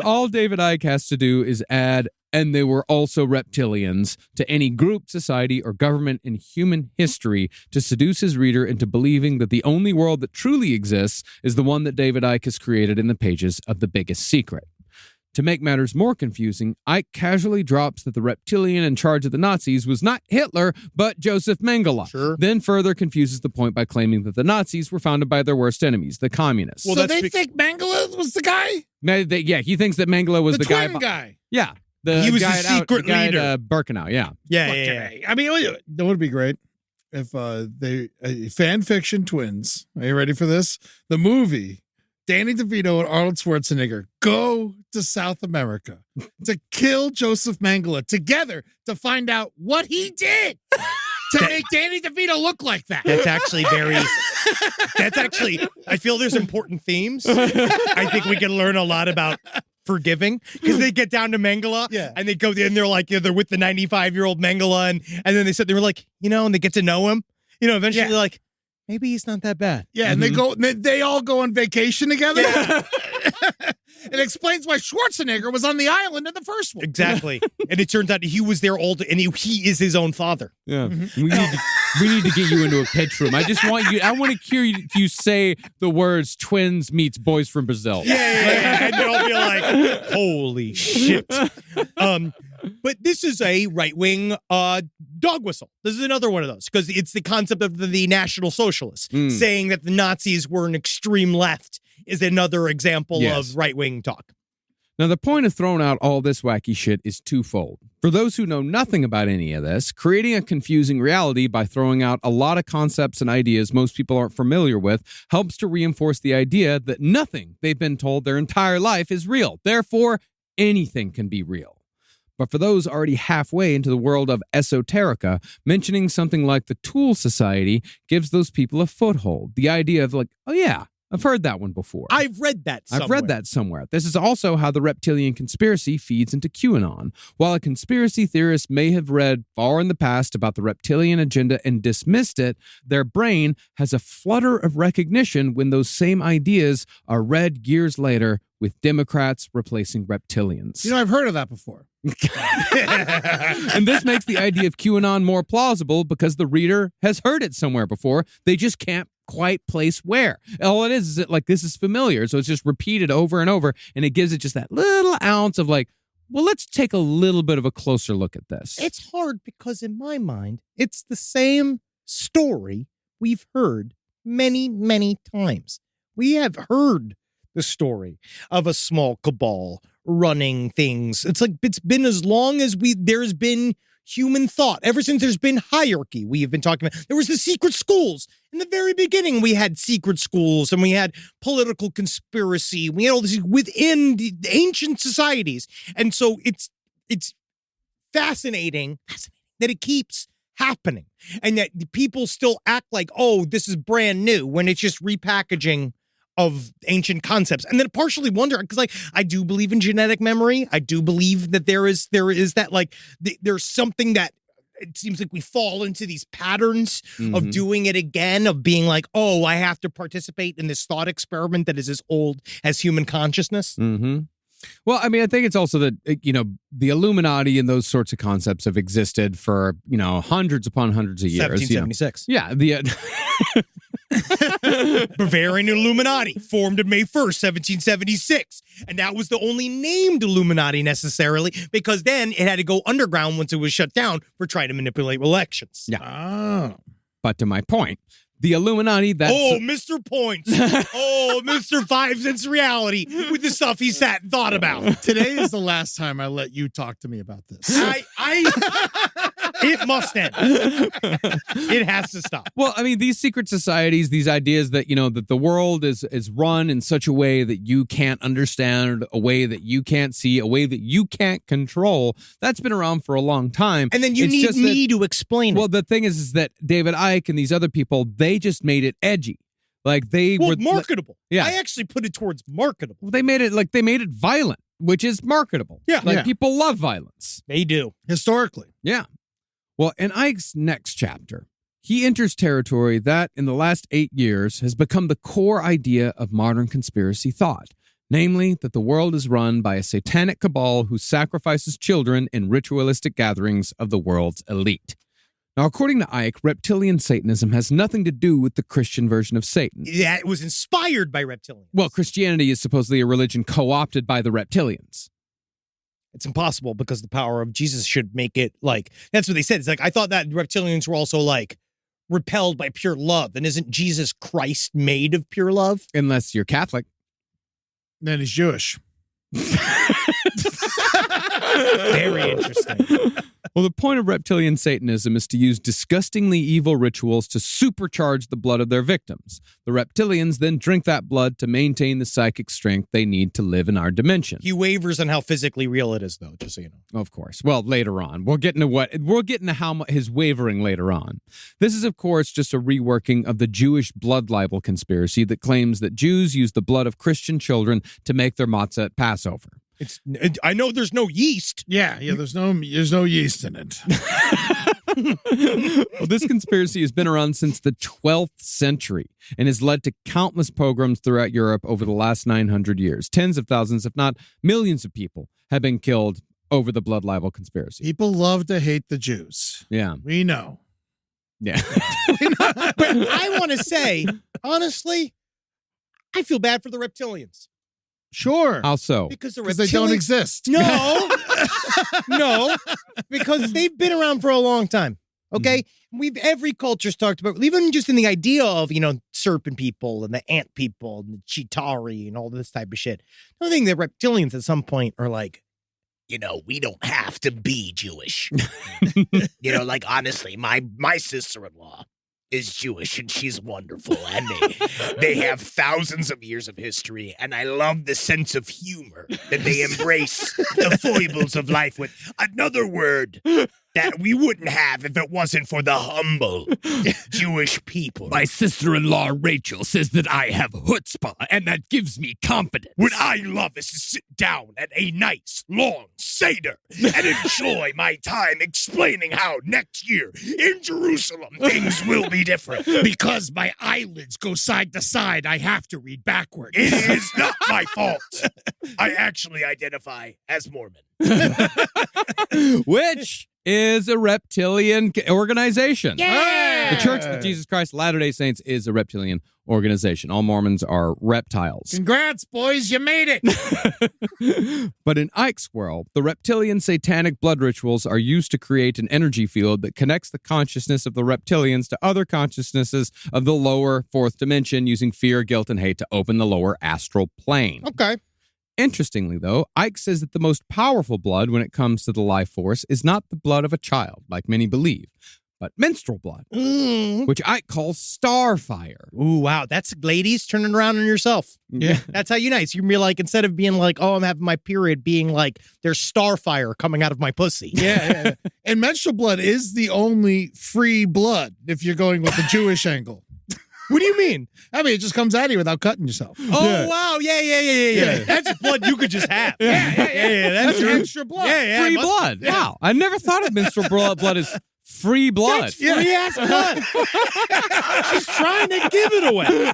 [SPEAKER 5] all David Icke has to do is add, and they were also reptilians, to any group, society, or government in human history to seduce his reader into believing that the only world that truly exists is the one that David Icke has created in the pages of The Biggest Secret. To make matters more confusing, Icke casually drops that the reptilian in charge of the Nazis was not Hitler, but Joseph Mengele.
[SPEAKER 4] Sure.
[SPEAKER 5] Then further confuses the point by claiming that the Nazis were founded by their worst enemies, the communists.
[SPEAKER 6] Well, so they think Mengele was the guy?
[SPEAKER 5] He thinks that Mengele was the guy.
[SPEAKER 6] Twin guy.
[SPEAKER 5] Yeah.
[SPEAKER 4] He was the secret leader.
[SPEAKER 5] Birkenau, yeah.
[SPEAKER 4] Yeah.
[SPEAKER 6] I mean, that would be great if fan fiction twins. Are you ready for this? The movie. Danny DeVito and Arnold Schwarzenegger go to South America to kill Joseph Mengele together to find out what he did to make Danny DeVito look like that.
[SPEAKER 4] That's actually I feel there's important themes. I think we can learn a lot about forgiving because they get down to Mengele and they go in, they're like, they're with the 95-year-old Mengele and then they were like, and they get to know him, eventually they're like, maybe he's not that bad.
[SPEAKER 6] Yeah, and they all go on vacation together. Yeah. It explains why Schwarzenegger was on the island in the first one.
[SPEAKER 4] Exactly. And it turns out he was there and he is his own father.
[SPEAKER 5] Yeah. Mm-hmm. We need to get you into a pitch room. I want to hear you say the words twins meets boys from Brazil.
[SPEAKER 4] Yeah. And they'll be like, holy shit. But this is a right-wing dog whistle. This is another one of those because it's the concept of the National Socialists saying that the Nazis were an extreme left is another example of right-wing talk.
[SPEAKER 5] Now, the point of throwing out all this wacky shit is twofold. For those who know nothing about any of this, creating a confusing reality by throwing out a lot of concepts and ideas most people aren't familiar with helps to reinforce the idea that nothing they've been told their entire life is real. Therefore, anything can be real. But for those already halfway into the world of esoterica, mentioning something like the Tool Society gives those people a foothold. The idea of like, oh yeah, I've heard that one before.
[SPEAKER 4] I've read that somewhere.
[SPEAKER 5] I've read that somewhere. This is also how the reptilian conspiracy feeds into QAnon. While a conspiracy theorist may have read far in the past about the reptilian agenda and dismissed it, their brain has a flutter of recognition when those same ideas are read years later with Democrats replacing reptilians.
[SPEAKER 6] You know, I've heard of that before.
[SPEAKER 5] And this makes the idea of QAnon more plausible because the reader has heard it somewhere before. They just can't quite place where. All it is that, like, this is familiar, so it's just repeated over and over, and it gives it just that little ounce of like, well, let's take a little bit of a closer look at this.
[SPEAKER 4] It's hard because in my mind, it's the same story we've heard many, many times. We have heard the story of a small cabal running things. It's like it's been as long as there's been human thought. Ever since there's been hierarchy, we have been talking about. There was the secret schools. In the very beginning, we had secret schools and we had political conspiracy. We had all this within the ancient societies. And so it's fascinating that it keeps happening and that the people still act like, oh, this is brand new when it's just repackaging of ancient concepts. And then partially wonder, because like I do believe in genetic memory. I do believe that there is that like there's something that it seems like we fall into these patterns of doing it again, of being like, oh, I have to participate in this thought experiment that is as old as human consciousness.
[SPEAKER 5] Mm-hmm. Well, I mean, I think it's also that, you know, the Illuminati and those sorts of concepts have existed for, you know, hundreds upon hundreds of years.
[SPEAKER 4] 1776.
[SPEAKER 5] You know. Yeah. The
[SPEAKER 4] Bavarian Illuminati formed on May 1st, 1776. And that was the only named Illuminati necessarily, because then it had to go underground once it was shut down for trying to manipulate elections.
[SPEAKER 5] Yeah.
[SPEAKER 6] Oh.
[SPEAKER 5] But to my point, the Illuminati, that's...
[SPEAKER 4] Oh, Mr. Points. Oh, Mr. Five Cents Reality with the stuff he sat and thought about.
[SPEAKER 6] Today is the last time I let you talk to me about this.
[SPEAKER 4] It must end. It has to stop.
[SPEAKER 5] Well, I mean, these secret societies, these ideas that, you know, that the world is run in such a way that you can't understand, a way that you can't see, a way that you can't control, that's been around for a long time.
[SPEAKER 4] And then you need me to explain it.
[SPEAKER 5] Well, the thing is that David Icke and these other people, they just made it edgy. Like they were
[SPEAKER 4] marketable.
[SPEAKER 5] Yeah.
[SPEAKER 4] I actually put it towards marketable.
[SPEAKER 5] Well, they made it violent, which is marketable.
[SPEAKER 4] Yeah.
[SPEAKER 5] Like people love violence.
[SPEAKER 4] They do.
[SPEAKER 6] Historically.
[SPEAKER 5] Yeah. Well, in Icke's next chapter, he enters territory that, in the last 8 years, has become the core idea of modern conspiracy thought, namely that the world is run by a satanic cabal who sacrifices children in ritualistic gatherings of the world's elite. Now, according to Icke, reptilian Satanism has nothing to do with the Christian version of Satan.
[SPEAKER 4] Yeah, it was inspired by reptilians.
[SPEAKER 5] Well, Christianity is supposedly a religion co-opted by the reptilians.
[SPEAKER 4] It's impossible because the power of Jesus should make it like, that's what they said. It's like, I thought that reptilians were also like repelled by pure love. And isn't Jesus Christ made of pure love?
[SPEAKER 5] Unless you're Catholic.
[SPEAKER 6] Then he's Jewish.
[SPEAKER 4] Very interesting.
[SPEAKER 5] Well, the point of reptilian Satanism is to use disgustingly evil rituals to supercharge the blood of their victims. The reptilians then drink that blood to maintain the psychic strength they need to live in our dimension.
[SPEAKER 4] He wavers on how physically real it is, though, just so you know.
[SPEAKER 5] Of course. Well, later on. We'll get into how his wavering later on. This is, of course, just a reworking of the Jewish blood libel conspiracy that claims that Jews use the blood of Christian children to make their matzah at Passover.
[SPEAKER 4] I know there's no yeast.
[SPEAKER 6] Yeah, there's no yeast in it.
[SPEAKER 5] Well, this conspiracy has been around since the 12th century and has led to countless pogroms throughout Europe over the last 900 years. Tens of thousands, if not millions of people have been killed over the blood libel conspiracy.
[SPEAKER 6] People love to hate the Jews.
[SPEAKER 5] Yeah.
[SPEAKER 6] We know.
[SPEAKER 5] Yeah.
[SPEAKER 4] But I want to say, honestly, I feel bad for the reptilians.
[SPEAKER 6] Sure.
[SPEAKER 5] How so?
[SPEAKER 4] Because
[SPEAKER 6] they don't exist.
[SPEAKER 4] No. No. Because they've been around for a long time. Okay? Every culture's talked about, even just in the idea of, serpent people and the ant people and the Chitauri and all this type of shit. I think the reptilians at some point are like, we don't have to be Jewish. Like, honestly, my sister-in-law is Jewish and she's wonderful, and they have thousands of years of history, and I love the sense of humor that they embrace the foibles of life with. Another word,
[SPEAKER 1] that we wouldn't have if it wasn't for the humble Jewish people.
[SPEAKER 5] My sister-in-law Rachel says that I have chutzpah, and that gives me confidence.
[SPEAKER 1] What I love is to sit down at a nice, long Seder and enjoy my time explaining how next year in Jerusalem things will be different.
[SPEAKER 6] Because my eyelids go side to side, I have to read backwards.
[SPEAKER 1] It is not my fault. I actually identify as Mormon.
[SPEAKER 5] Which is a reptilian organization.
[SPEAKER 6] Yeah!
[SPEAKER 5] The Church of Jesus Christ of Latter-day Saints is a reptilian organization. All Mormons are reptiles.
[SPEAKER 6] Congrats, boys, you made it.
[SPEAKER 5] But in Icke's world, the reptilian satanic blood rituals are used to create an energy field that connects the consciousness of the reptilians to other consciousnesses of the lower fourth dimension using fear, guilt, and hate to open the lower astral plane.
[SPEAKER 4] Okay.
[SPEAKER 5] Interestingly, though, Icke says that the most powerful blood when it comes to the life force is not the blood of a child, like many believe, but menstrual blood, which Icke calls starfire.
[SPEAKER 4] Ooh, wow. That's ladies turning around on yourself.
[SPEAKER 5] Yeah.
[SPEAKER 4] That's how you nice. You can be like, instead of being like, oh, I'm having my period, being like, there's starfire coming out of my pussy.
[SPEAKER 6] Yeah. And menstrual blood is the only free blood if you're going with the Jewish angle.
[SPEAKER 4] What do you mean?
[SPEAKER 6] I mean, it just comes out of you without cutting yourself.
[SPEAKER 4] Oh, wow. Yeah. That's blood you could just have. Yeah. That's true.
[SPEAKER 6] extra blood.
[SPEAKER 4] Yeah,
[SPEAKER 5] Free
[SPEAKER 4] it must-
[SPEAKER 5] blood. Wow. I never thought of menstrual blood as free blood.
[SPEAKER 4] Free ass blood. She's trying to give it away.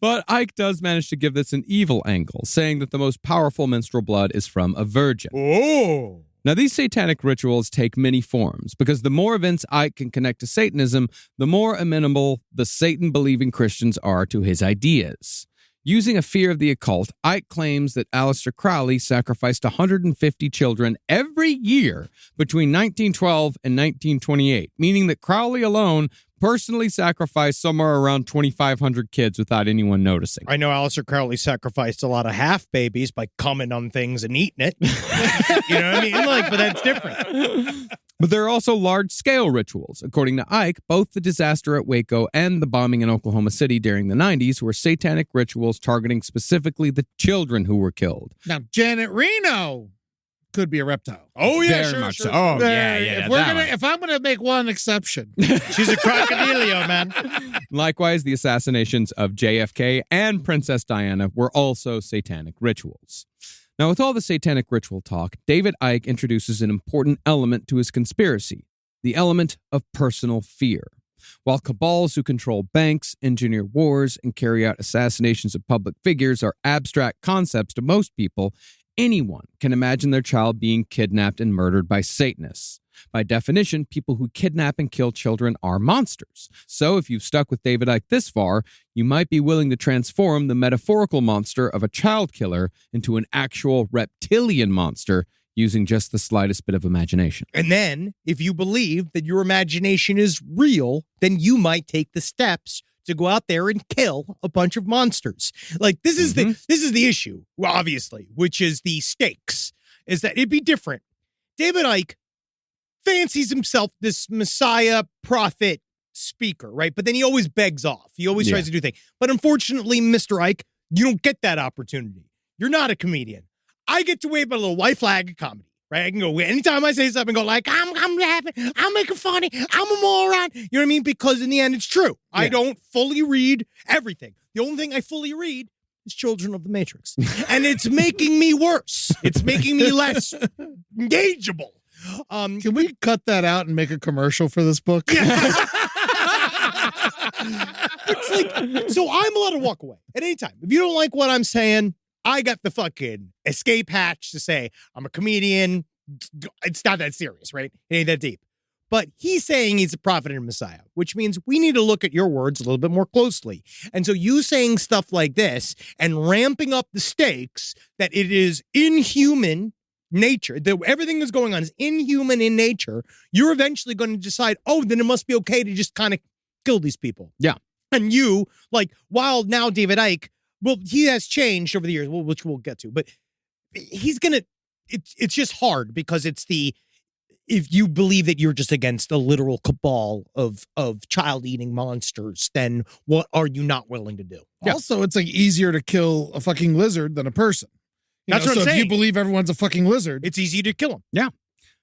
[SPEAKER 5] But Icke does manage to give this an evil angle, saying that the most powerful menstrual blood is from a virgin.
[SPEAKER 4] Oh.
[SPEAKER 5] Now, these satanic rituals take many forms because the more events Icke can connect to Satanism, the more amenable the Satan-believing Christians are to his ideas. Using a fear of the occult, Icke claims that Aleister Crowley sacrificed 150 children every year between 1912 and 1928, meaning that Crowley alone personally sacrificed somewhere around 2,500 kids without anyone noticing.
[SPEAKER 4] I know Aleister Crowley sacrificed a lot of half babies by coming on things and eating it. You know what I mean? Like, but that's different.
[SPEAKER 5] But there are also large-scale rituals. According to Icke, both the disaster at Waco and the bombing in Oklahoma City during the 90s were satanic rituals targeting specifically the children who were killed.
[SPEAKER 6] Now, Janet Reno could be a reptile.
[SPEAKER 4] Oh, yeah,
[SPEAKER 5] Very
[SPEAKER 4] sure.
[SPEAKER 5] much so. Oh, yeah.
[SPEAKER 6] If I'm gonna make one exception,
[SPEAKER 4] She's a crocodilio, man.
[SPEAKER 5] Likewise, the assassinations of JFK and Princess Diana were also satanic rituals. Now, with all the satanic ritual talk, David Icke introduces an important element to his conspiracy, the element of personal fear. While cabals who control banks, engineer wars, and carry out assassinations of public figures are abstract concepts to most people, anyone can imagine their child being kidnapped and murdered by Satanists. By definition, people who kidnap and kill children are monsters. So if you've stuck with David Icke this far, you might be willing to transform the metaphorical monster of a child killer into an actual reptilian monster using just the slightest bit of imagination.
[SPEAKER 4] And then, if you believe that your imagination is real, then you might take the steps to go out there and kill a bunch of monsters. Like, this is the issue, well, obviously, which is the stakes, is that it'd be different. David Icke fancies himself this messiah, prophet, speaker, right? But then he always begs off. He always tries to do things. But unfortunately, Mr. Icke, you don't get that opportunity. You're not a comedian. I get to wave my little white flag of comedy, right? I can go anytime I say something, go like, I'm laughing, I'm making funny, I'm a moron. You know what I mean? Because in the end, it's true. Yeah. I don't fully read everything. The only thing I fully read is Children of the Matrix. And it's making me worse. It's making me less engageable.
[SPEAKER 6] Can we cut that out and make a commercial for this book?
[SPEAKER 4] It's like, so I'm allowed to walk away at any time. If you don't like what I'm saying, I got the fucking escape hatch to say I'm a comedian. It's not that serious, right? It ain't that deep. But he's saying he's a prophet and a messiah, which means we need to look at your words a little bit more closely. And so you saying stuff like this and ramping up the stakes that it is inhuman nature, that everything that's going on is inhuman in nature, you're eventually going to decide, oh, then it must be okay to just kind of kill these people.
[SPEAKER 5] Yeah.
[SPEAKER 4] And you, like, while now David Icke, well, he has changed over the years, which we'll get to, but he's going to, it's just hard because it's if you believe that you're just against a literal cabal of child-eating monsters, then what are you not willing to do?
[SPEAKER 6] Yeah. Also, it's like easier to kill a fucking lizard than a person.
[SPEAKER 4] That's what I'm saying.
[SPEAKER 6] If you believe everyone's a fucking lizard,
[SPEAKER 4] It's easy to kill them.
[SPEAKER 5] Yeah.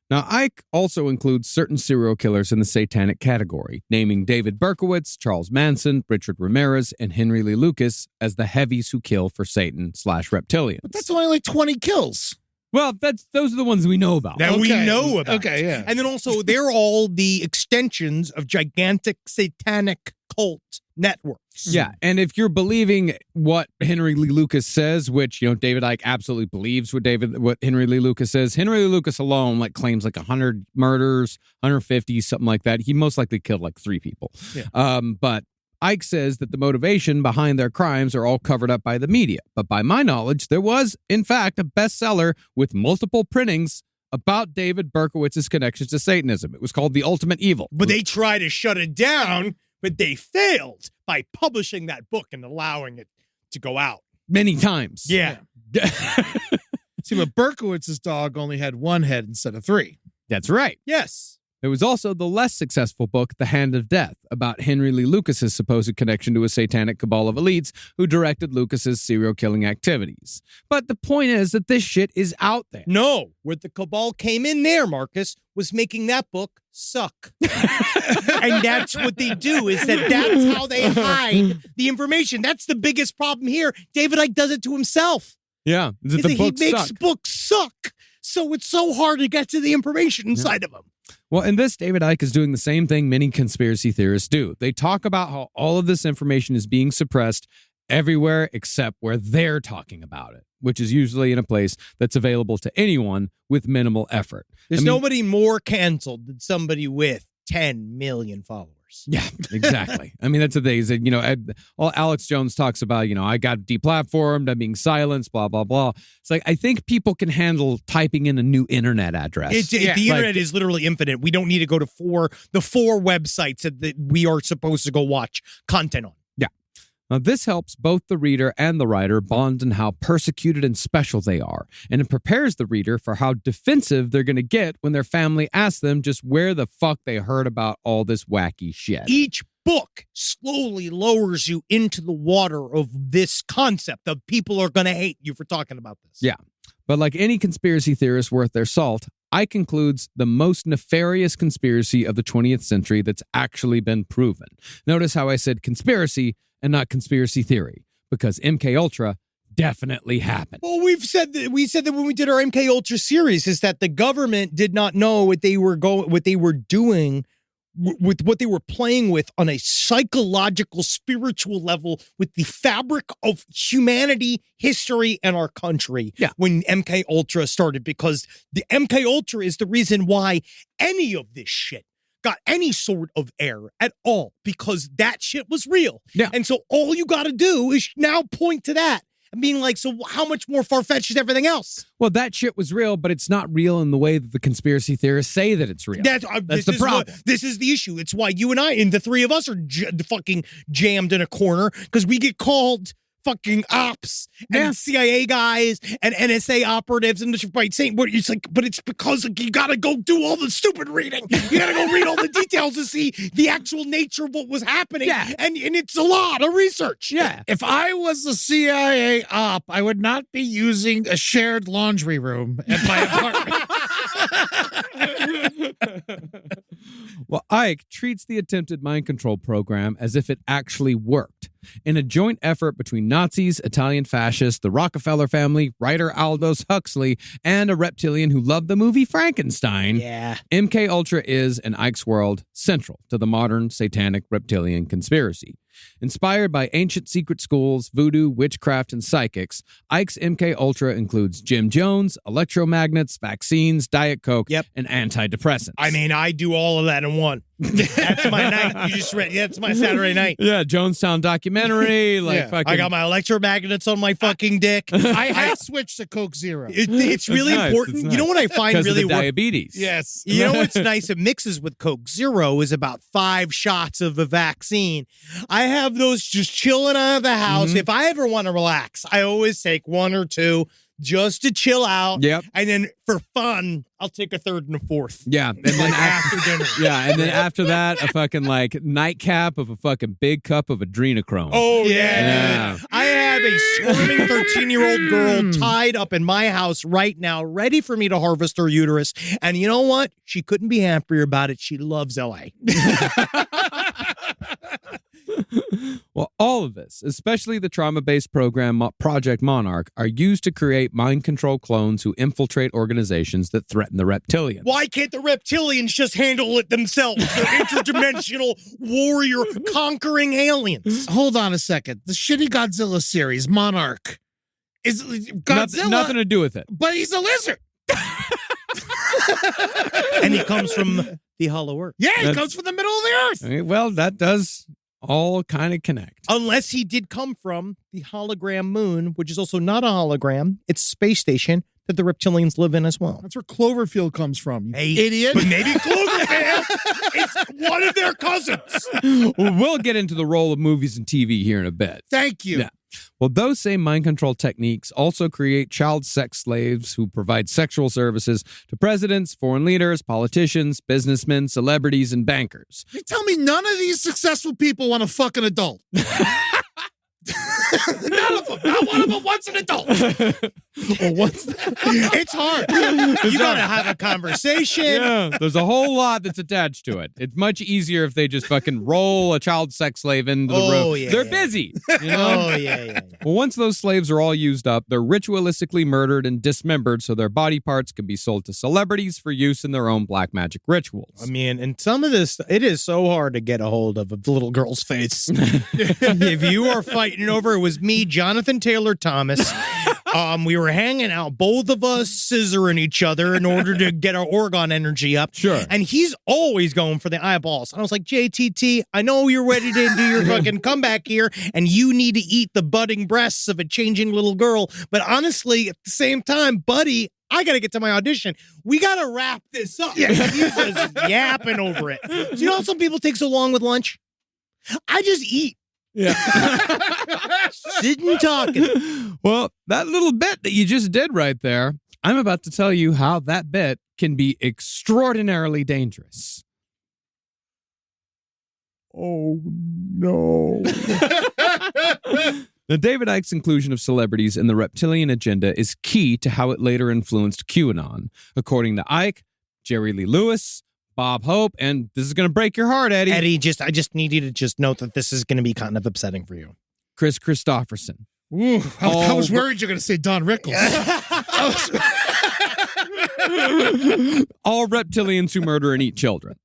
[SPEAKER 5] Now, Icke also includes certain serial killers in the satanic category, naming David Berkowitz, Charles Manson, Richard Ramirez, and Henry Lee Lucas as the heavies who kill for Satan/reptilians.
[SPEAKER 6] But that's only like 20 kills.
[SPEAKER 5] Well, those are the ones we know about.
[SPEAKER 4] That we
[SPEAKER 6] Okay.
[SPEAKER 4] know about.
[SPEAKER 6] Okay, yeah.
[SPEAKER 4] And then also, they're all the extensions of gigantic satanic cult networks.
[SPEAKER 5] Yeah, and if you're believing what Henry Lee Lucas says, which David Icke absolutely believes what Henry Lee Lucas says. Henry Lee Lucas alone claims 100 murders, 150, something like that. He most likely killed 3 people.
[SPEAKER 6] Yeah.
[SPEAKER 5] But Icke says that the motivation behind their crimes are all covered up by the media. But by my knowledge, there was, in fact, a bestseller with multiple printings about David Berkowitz's connections to Satanism. It was called The Ultimate Evil.
[SPEAKER 4] But they tried to shut it down, but they failed by publishing that book and allowing it to go out.
[SPEAKER 5] Many times.
[SPEAKER 4] Yeah.
[SPEAKER 6] See, but Berkowitz's dog only had 1 head instead of 3.
[SPEAKER 5] That's right.
[SPEAKER 4] Yes.
[SPEAKER 5] There was also the less successful book, The Hand of Death, about Henry Lee Lucas's supposed connection to a satanic cabal of elites who directed Lucas's serial killing activities. But the point is that this shit is out there.
[SPEAKER 4] No, where the cabal came in there, Marcus, was making that book suck. And that's what they do, is that's how they hide the information. That's the biggest problem here. David Icke does it to himself.
[SPEAKER 5] Yeah,
[SPEAKER 4] Is that he makes books suck. So it's so hard to get to the information inside of them.
[SPEAKER 5] Well, in this, David Icke is doing the same thing many conspiracy theorists do. They talk about how all of this information is being suppressed everywhere except where they're talking about it, which is usually in a place that's available to anyone with minimal effort.
[SPEAKER 4] There's nobody more canceled than somebody with 10 million followers.
[SPEAKER 5] Yeah, exactly. I mean, that's the thing is that, all Alex Jones talks about, I got deplatformed, I'm being silenced, blah, blah, blah. It's I think people can handle typing in a new internet address.
[SPEAKER 4] The internet is literally infinite. We don't need to go to the four websites that we are supposed to go watch content on.
[SPEAKER 5] Now, this helps both the reader and the writer bond in how persecuted and special they are, and it prepares the reader for how defensive they're going to get when their family asks them just where the fuck they heard about all this wacky shit.
[SPEAKER 4] Each book slowly lowers you into the water of this concept of people are going to hate you for talking about this.
[SPEAKER 5] Yeah, but like any conspiracy theorist worth their salt, Icke includes the most nefarious conspiracy of the 20th century that's actually been proven. Notice how I said conspiracy and not conspiracy theory, because MK Ultra definitely happened.
[SPEAKER 4] Well, we said that when we did our MK Ultra series, is that the government did not know what they were doing with what they were playing with on a psychological, spiritual level with the fabric of humanity, history, and our country.
[SPEAKER 5] Yeah.
[SPEAKER 4] When MK Ultra started, because the MK Ultra is the reason why any of this shit got any sort of air at all, because that shit was real.
[SPEAKER 5] Yeah.
[SPEAKER 4] And so all you got to do is now point to that and being so how much more far-fetched is everything else?
[SPEAKER 5] Well, that shit was real, but it's not real in the way that the conspiracy theorists say that it's real. That's the problem.
[SPEAKER 4] This is the issue. It's why you and I, and the three of us, are fucking jammed in a corner, because we get called fucking ops and CIA guys and NSA operatives and saying, but it's because you gotta go do all the stupid reading. You gotta go read all the details to see the actual nature of what was happening.
[SPEAKER 5] Yeah.
[SPEAKER 4] And it's a lot of research.
[SPEAKER 5] Yeah.
[SPEAKER 6] If I was the CIA op, I would not be using a shared laundry room at my apartment.
[SPEAKER 5] Well, Icke treats the attempted mind control program as if it actually worked. In a joint effort between Nazis, Italian fascists, the Rockefeller family, writer Aldous Huxley, and a reptilian who loved the movie Frankenstein, MK Ultra is, in Icke's world, central to the modern satanic reptilian conspiracy. Inspired by ancient secret schools, voodoo, witchcraft, and psychics, Icke's MK Ultra includes Jim Jones, electromagnets, vaccines, Diet Coke, and antidepressants.
[SPEAKER 4] I mean, I do all of that in one. That's my night. You just read. That's my Saturday night.
[SPEAKER 5] Yeah, Jonestown documentary. Fucking.
[SPEAKER 4] I got my electromagnets on my fucking dick.
[SPEAKER 6] I switched to Coke Zero.
[SPEAKER 4] It's really
[SPEAKER 5] nice,
[SPEAKER 4] important.
[SPEAKER 5] it's
[SPEAKER 4] You know
[SPEAKER 5] nice.
[SPEAKER 4] what I find
[SPEAKER 5] Because
[SPEAKER 4] really
[SPEAKER 5] of the diabetes.
[SPEAKER 6] Yes.
[SPEAKER 4] You know what's nice? It mixes with Coke Zero is about 5 shots of a vaccine. I have those just chilling out of the house. If I ever want to relax, I always take 1 or 2 just to chill out.
[SPEAKER 5] Yep.
[SPEAKER 4] And then for fun, I'll take a 3rd and a 4th.
[SPEAKER 5] Yeah. And then
[SPEAKER 4] After dinner.
[SPEAKER 5] Yeah, and then after that, a fucking nightcap of a fucking big cup of adrenochrome.
[SPEAKER 4] Oh,
[SPEAKER 5] Yeah.
[SPEAKER 4] I had have a squirming 13-year-old girl tied up in my house right now, ready for me to harvest her uterus. And you know what? She couldn't be happier about it. She loves LA.
[SPEAKER 5] Well, all of this, especially the trauma-based program Project Monarch, are used to create mind control clones who infiltrate organizations that threaten the reptilians.
[SPEAKER 4] Why can't the reptilians just handle it themselves? They're interdimensional warrior conquering aliens.
[SPEAKER 6] Hold on a second. The shitty Godzilla series, Monarch, is Godzilla.
[SPEAKER 5] Nothing to do with it.
[SPEAKER 6] But he's a lizard.
[SPEAKER 4] And he comes from the hollow earth.
[SPEAKER 6] Yeah, he comes from the middle of the earth.
[SPEAKER 5] Okay, well, that does all kind of connect.
[SPEAKER 4] Unless he did come from the hologram moon, which is also not a hologram. It's a space station that the reptilians live in as well.
[SPEAKER 6] That's where Cloverfield comes from, you
[SPEAKER 4] Hey,
[SPEAKER 6] idiot.
[SPEAKER 4] But maybe Cloverfield is one of their cousins.
[SPEAKER 5] Well, we'll get into the role of movies and TV here in a bit.
[SPEAKER 6] Thank you.
[SPEAKER 5] Yeah. Well, those same mind control techniques also create child sex slaves who provide sexual services to presidents, foreign leaders, politicians, businessmen, celebrities, and bankers.
[SPEAKER 6] You tell me none of these successful people want to fuck an adult. None of them. Not one of them wants an adult.
[SPEAKER 5] Well, what's that?
[SPEAKER 4] It's hard. You got to have a conversation.
[SPEAKER 5] Yeah, there's a whole lot that's attached to it. It's much easier if they just fucking roll a child sex slave into the room.
[SPEAKER 4] Yeah,
[SPEAKER 5] They're
[SPEAKER 4] yeah.
[SPEAKER 5] busy. You know?
[SPEAKER 4] Oh, yeah.
[SPEAKER 5] Well, once those slaves are all used up, they're ritualistically murdered and dismembered so their body parts can be sold to celebrities for use in their own black magic rituals.
[SPEAKER 4] I mean, and some of this, it is so hard to get a hold of a little girl's face. If you are fighting over, it was me, Jonathan Taylor Thomas. We were hanging out, both of us scissoring each other in order to get our organ energy up.
[SPEAKER 5] Sure.
[SPEAKER 4] And he's always going for the eyeballs. And I was like, JTT, I know you're ready to do your fucking comeback here, and you need to eat the budding breasts of a changing little girl. But honestly, at the same time, buddy, I got to get to my audition. We got to wrap this up. Yeah. He's just yapping over it. So you know how some people take so long with lunch? I just eat.
[SPEAKER 5] Yeah.
[SPEAKER 4] Sitting talking.
[SPEAKER 5] Well, that little bit that you just did right there, I'm about to tell you how that bit can be extraordinarily dangerous. Oh, no. Now, David Icke's inclusion of celebrities in the reptilian agenda is key to how it later influenced QAnon. According to Icke, Jerry Lee Lewis, Bob Hope, and this is going to break your heart, Eddie.
[SPEAKER 4] Eddie, I just need you to just note that this is going to be kind of upsetting for you.
[SPEAKER 5] Chris Christopherson.
[SPEAKER 6] Ooh, I was worried you're going to say Don Rickles.
[SPEAKER 5] All reptilians who murder and eat children.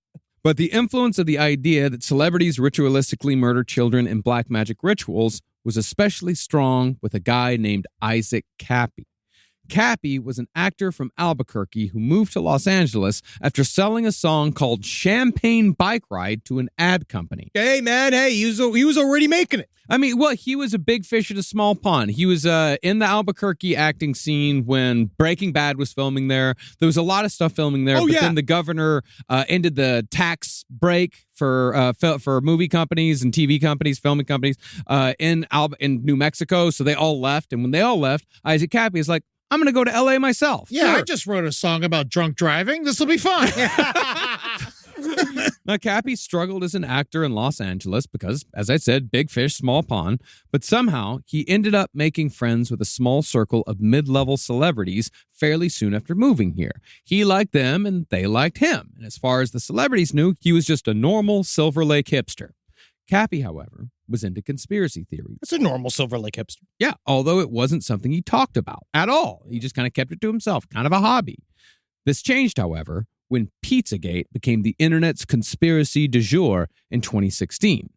[SPEAKER 5] But the influence of the idea that celebrities ritualistically murder children in black magic rituals was especially strong with a guy named Isaac Cappy. Cappy was an actor from Albuquerque who moved to Los Angeles after selling a song called Champagne Bike Ride to an ad company.
[SPEAKER 4] Hey, man, he was already making it.
[SPEAKER 5] I mean, well, he was a big fish in a small pond. He was in the Albuquerque acting scene when Breaking Bad was filming there. There was a lot of stuff filming there.
[SPEAKER 4] Oh,
[SPEAKER 5] but
[SPEAKER 4] yeah.
[SPEAKER 5] then the governor ended the tax break for movie companies and TV companies, filming companies in New Mexico. So they all left. And when they all left, Isaac Cappy is like, I'm going to go to LA myself.
[SPEAKER 6] Yeah,
[SPEAKER 5] Sure.
[SPEAKER 6] I just wrote a song about drunk driving. This will be fun.
[SPEAKER 5] Now, Cappy struggled as an actor in Los Angeles because, as I said, big fish, small pond. But somehow he ended up making friends with a small circle of mid-level celebrities fairly soon after moving here. He liked them and they liked him. And as far as the celebrities knew, he was just a normal Silver Lake hipster. Cappy, however, was into conspiracy theories.
[SPEAKER 4] It's a normal Silver Lake hipster.
[SPEAKER 5] Yeah, although it wasn't something he talked about at all. He just kind of kept it to himself, kind of a hobby. This changed, however, when Pizzagate became the internet's conspiracy du jour in 2016.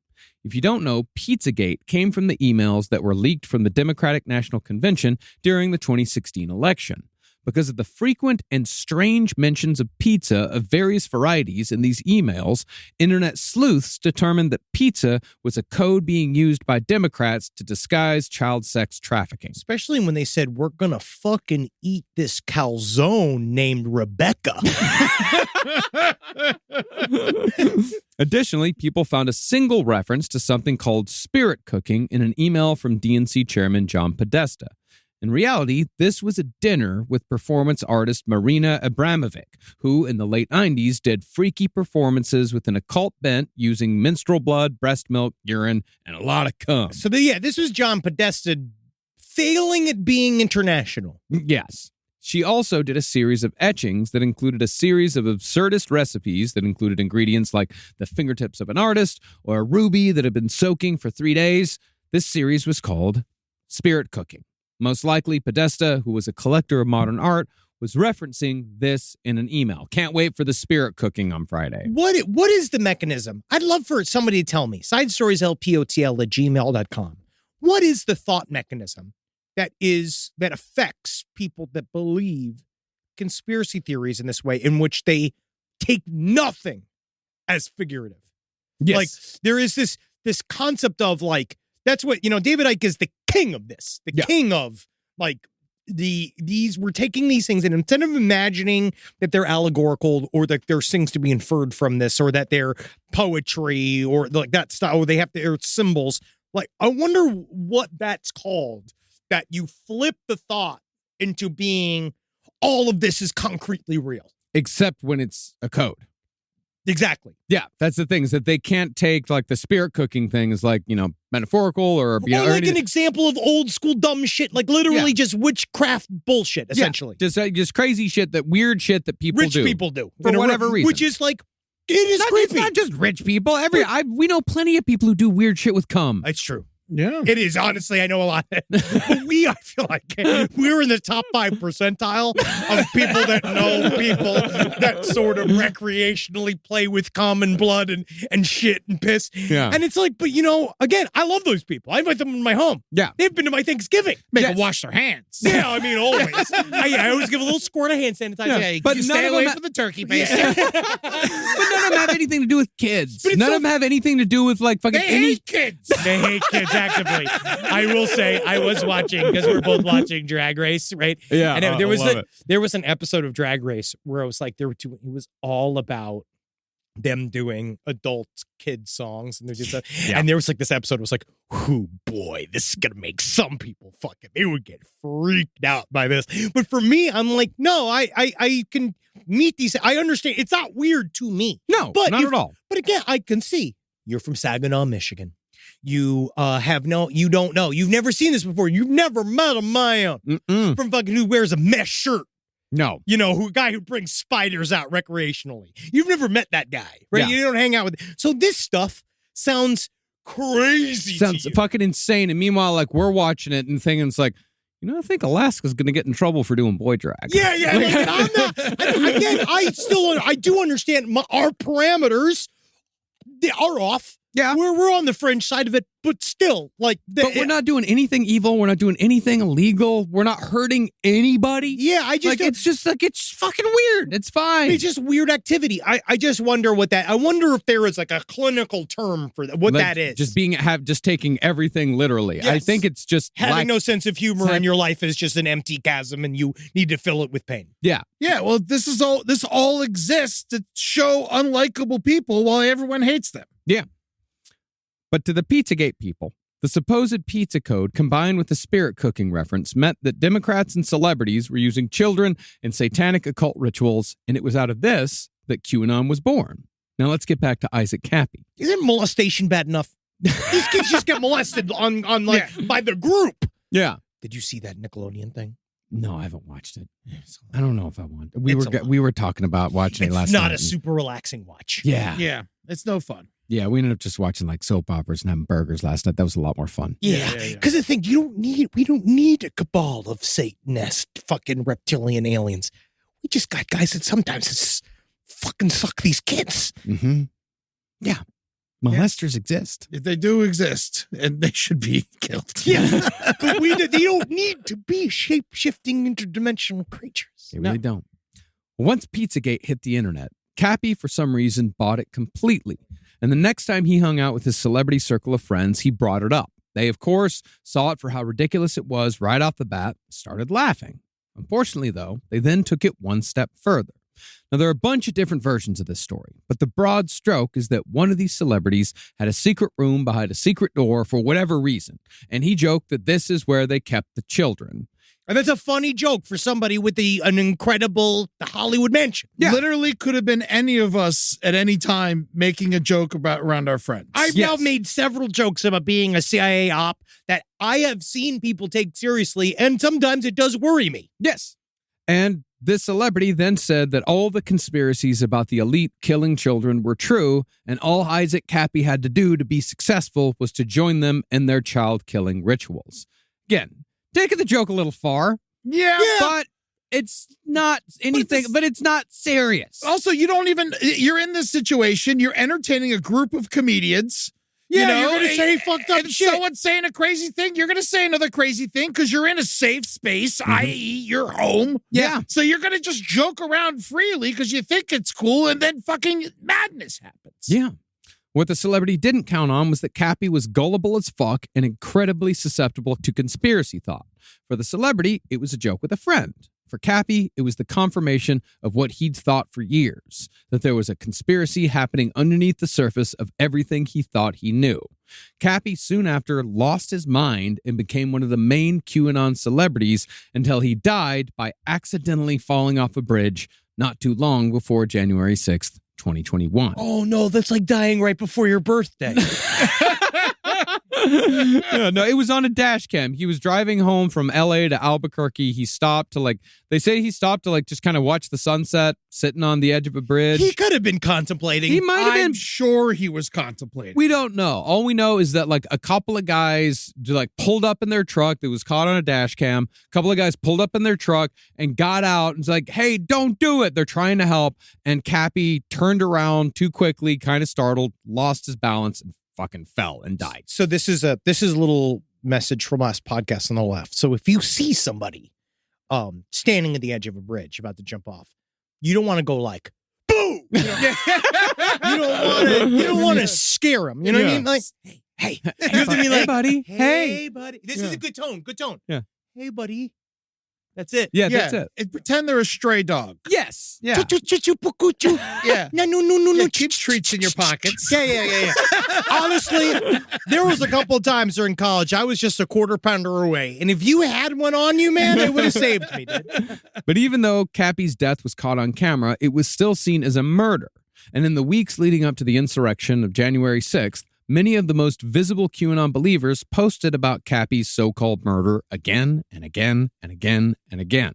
[SPEAKER 5] If you don't know, Pizzagate came from the emails that were leaked from the Democratic National Convention during the 2016 election. Because of the frequent and strange mentions of pizza of various varieties in these emails, internet sleuths determined that pizza was a code being used by Democrats to disguise child sex trafficking.
[SPEAKER 4] Especially when they said, we're going to fucking eat this calzone named Rebecca.
[SPEAKER 5] Additionally, people found a single reference to something called spirit cooking in an email from DNC chairman John Podesta. In reality, this was a dinner with performance artist Marina Abramovic, who in the late 90s did freaky performances with an occult bent using menstrual blood, breast milk, urine, and a lot of cum.
[SPEAKER 4] So, this was John Podesta failing at being international.
[SPEAKER 5] Yes. She also did a series of etchings that included a series of absurdist recipes that included ingredients like the fingertips of an artist or a ruby that had been soaking for 3 days. This series was called Spirit Cooking. Most likely, Podesta, who was a collector of modern art, was referencing this in an email. Can't wait for the spirit cooking on Friday.
[SPEAKER 4] What is the mechanism? I'd love for somebody to tell me. sidestorieslpotl@gmail.com. What is the thought mechanism that affects people that believe conspiracy theories in this way, in which they take nothing as figurative?
[SPEAKER 5] Yes.
[SPEAKER 4] Like there is this concept of like, that's what, David Icke is the king of this, king of like we're taking these things and instead of imagining that they're allegorical or that there's things to be inferred from this or that they're poetry or like that style, or they're symbols. Like, I wonder what that's called, that you flip the thought into being all of this is concretely real.
[SPEAKER 5] Except when it's a code.
[SPEAKER 4] Exactly.
[SPEAKER 5] Yeah, that's the thing, is that they can't take like the spirit cooking thing as like, metaphorical or
[SPEAKER 4] like an example of old school dumb shit, like literally just witchcraft bullshit, essentially.
[SPEAKER 5] Yeah, just crazy shit, weird shit that
[SPEAKER 4] Rich people do.
[SPEAKER 5] For whatever reason.
[SPEAKER 4] Which is like, it is creepy.
[SPEAKER 5] It's not just rich people. We know plenty of people who do weird shit with cum.
[SPEAKER 4] It's true.
[SPEAKER 6] Yeah.
[SPEAKER 4] It is. Honestly, I know a lot. But I feel like we're in the top 5 percentile of people that know people that sort of recreationally play with common blood and shit and piss.
[SPEAKER 5] Yeah.
[SPEAKER 4] And it's like, but again, I love those people. I invite them in my home.
[SPEAKER 5] Yeah.
[SPEAKER 4] They've been to my Thanksgiving.
[SPEAKER 6] Make them wash their hands.
[SPEAKER 4] Yeah, I mean, always. I always give a little squirt of hand sanitizer.
[SPEAKER 5] Yeah,
[SPEAKER 4] But
[SPEAKER 5] but
[SPEAKER 4] stay
[SPEAKER 5] none of
[SPEAKER 4] away
[SPEAKER 5] them
[SPEAKER 4] from the turkey base.
[SPEAKER 5] But none of them have anything to do with kids.
[SPEAKER 4] But it's
[SPEAKER 5] None
[SPEAKER 4] so-
[SPEAKER 5] of them have anything to do with like fucking
[SPEAKER 6] They hate kids.
[SPEAKER 4] They hate kids actively. I will say I was watching, because we're both watching Drag Race, right?
[SPEAKER 5] Yeah,
[SPEAKER 4] And
[SPEAKER 5] I
[SPEAKER 4] there was
[SPEAKER 5] love it.
[SPEAKER 4] there was an episode of Drag Race where it was like it was all about them doing adult kid songs and they're just and there was like this episode was like, oh boy, this is gonna make some people they would get freaked out by this. But for me, I'm like, no, I can meet these. I understand. It's not weird to me.
[SPEAKER 5] No,
[SPEAKER 4] But
[SPEAKER 5] not at all.
[SPEAKER 4] But again, I can see you're from Saginaw, Michigan. You you don't know. You've never seen this before. You've never met a man from fucking who wears a mesh shirt.
[SPEAKER 5] No.
[SPEAKER 4] Guy who brings spiders out recreationally. You've never met that guy, right?
[SPEAKER 5] Yeah.
[SPEAKER 4] You don't hang out with. So this stuff sounds crazy.
[SPEAKER 5] Sounds
[SPEAKER 4] to you.
[SPEAKER 5] fucking insane. And meanwhile, like we're watching it and thinking it's like, I think Alaska's going to get in trouble for doing boy drag.
[SPEAKER 4] Yeah. Like, and I'm not. Again, I do understand our parameters. They are off.
[SPEAKER 5] Yeah.
[SPEAKER 4] We're on the fringe side of it, but still, like,
[SPEAKER 5] But we're not doing anything evil. We're not doing anything illegal. We're not hurting anybody.
[SPEAKER 4] Yeah, I just
[SPEAKER 5] it's just like, it's fucking weird. It's fine.
[SPEAKER 4] It's just weird activity. I just wonder I wonder if there is like a clinical term for that. What
[SPEAKER 5] Like,
[SPEAKER 4] that is.
[SPEAKER 5] just taking everything literally. I
[SPEAKER 4] Yes.
[SPEAKER 5] think it's just
[SPEAKER 4] having no sense of humor in your life is just an empty chasm, and you need to fill it with pain.
[SPEAKER 5] Yeah.
[SPEAKER 6] Yeah, well, this all exists to show unlikable people while everyone hates them.
[SPEAKER 5] Yeah. But to the Pizzagate people, the supposed pizza code combined with the spirit cooking reference meant that Democrats and celebrities were using children in satanic occult rituals, and it was out of this that QAnon was born. Now let's get back to Isaac Cappy.
[SPEAKER 4] Isn't molestation bad enough? These kids just get molested by the group.
[SPEAKER 5] Yeah.
[SPEAKER 4] Did you see that Nickelodeon thing?
[SPEAKER 5] No, I haven't watched it. I don't know if I want.
[SPEAKER 4] It's
[SPEAKER 5] We were talking about watching it last
[SPEAKER 4] It's
[SPEAKER 5] night.
[SPEAKER 4] not a super relaxing watch.
[SPEAKER 5] Yeah.
[SPEAKER 6] Yeah, it's no fun.
[SPEAKER 5] Yeah, we ended up just watching like soap operas and having burgers last night. That was a lot more fun.
[SPEAKER 4] Yeah, because the thing we don't need a cabal of Satanist fucking reptilian aliens. We just got guys that sometimes fucking suck these kids.
[SPEAKER 5] Mm-hmm. Yeah. Molesters exist.
[SPEAKER 6] They do exist, and they should be killed.
[SPEAKER 4] Yeah, but they don't need to be shape-shifting interdimensional creatures.
[SPEAKER 5] They really don't. Once Pizzagate hit the internet, Cappy, for some reason, bought it completely. And the next time he hung out with his celebrity circle of friends, he brought it up. They, of course, saw it for how ridiculous it was right off the bat, started laughing. Unfortunately, though, they then took it one step further. Now, there are a bunch of different versions of this story, but the broad stroke is that one of these celebrities had a secret room behind a secret door for whatever reason, and he joked that this is where they kept the children.
[SPEAKER 4] And that's a funny joke for somebody with an incredible Hollywood mansion.
[SPEAKER 5] Yeah.
[SPEAKER 6] Literally could have been any of us at any time making a joke around our friends.
[SPEAKER 4] I've now made several jokes about being a CIA op that I have seen people take seriously, and sometimes it does worry me.
[SPEAKER 5] Yes. And this celebrity then said that all the conspiracies about the elite killing children were true, and all Isaac Cappy had to do to be successful was to join them in their child-killing rituals. Again, taking the joke a little far.
[SPEAKER 6] Yeah.
[SPEAKER 5] But it's not anything, but it's not serious.
[SPEAKER 6] Also, you're in this situation, you're entertaining a group of comedians.
[SPEAKER 4] Yeah, you're going to say fucked up
[SPEAKER 6] if
[SPEAKER 4] shit.
[SPEAKER 6] someone's saying a crazy thing, you're going to say another crazy thing because you're in a safe space, i.e. your home.
[SPEAKER 5] Yeah.
[SPEAKER 6] So you're going to just joke around freely because you think it's cool, and then fucking madness happens.
[SPEAKER 5] Yeah. What the celebrity didn't count on was that Cappy was gullible as fuck and incredibly susceptible to conspiracy thought. For the celebrity, it was a joke with a friend. For Cappy, it was the confirmation of what he'd thought for years, that there was a conspiracy happening underneath the surface of everything he thought he knew. Cappy soon after lost his mind and became one of the main QAnon celebrities until he died by accidentally falling off a bridge not too long before January 6th, 2021.
[SPEAKER 4] Oh, no, that's like dying right before your birthday.
[SPEAKER 5] Yeah, no, it was on a dash cam. He was driving home from LA to Albuquerque. He stopped to just kind of watch the sunset sitting on the edge of a bridge.
[SPEAKER 4] He could have been contemplating.
[SPEAKER 5] He might have been.
[SPEAKER 6] I'm sure he was contemplating.
[SPEAKER 5] We don't know. All we know is that like a couple of guys pulled up in their truck that was caught on a dash cam. A couple of guys pulled up in their truck and got out and was like, hey, don't do it. They're trying to help. And Cappy turned around too quickly, kind of startled, lost his balance, and fucking fell and died.
[SPEAKER 4] So this is a little message from us podcast on the left. So if you see somebody standing at the edge of a bridge about to jump off, you don't want to go like, boo! You don't want to scare them. You know what I mean? Like, hey. You have to be like,
[SPEAKER 5] hey, buddy.
[SPEAKER 4] Hey, buddy. This is a good tone. Good tone.
[SPEAKER 5] Yeah.
[SPEAKER 4] Hey, buddy. That's it.
[SPEAKER 5] Yeah, that's it.
[SPEAKER 6] Pretend they're a stray dog.
[SPEAKER 5] Yes. Yeah.
[SPEAKER 6] Yeah.
[SPEAKER 4] No.
[SPEAKER 6] Yeah, keep treats in your pockets.
[SPEAKER 4] Yeah. Honestly, there was a couple of times during college I was just a quarter pounder away, and if you had one on you, man, it would have saved me, dude.
[SPEAKER 5] But even though Cappy's death was caught on camera, it was still seen as a murder. And in the weeks leading up to the insurrection of January 6th, many of the most visible QAnon believers posted about Cappy's so-called murder again and again and again and again.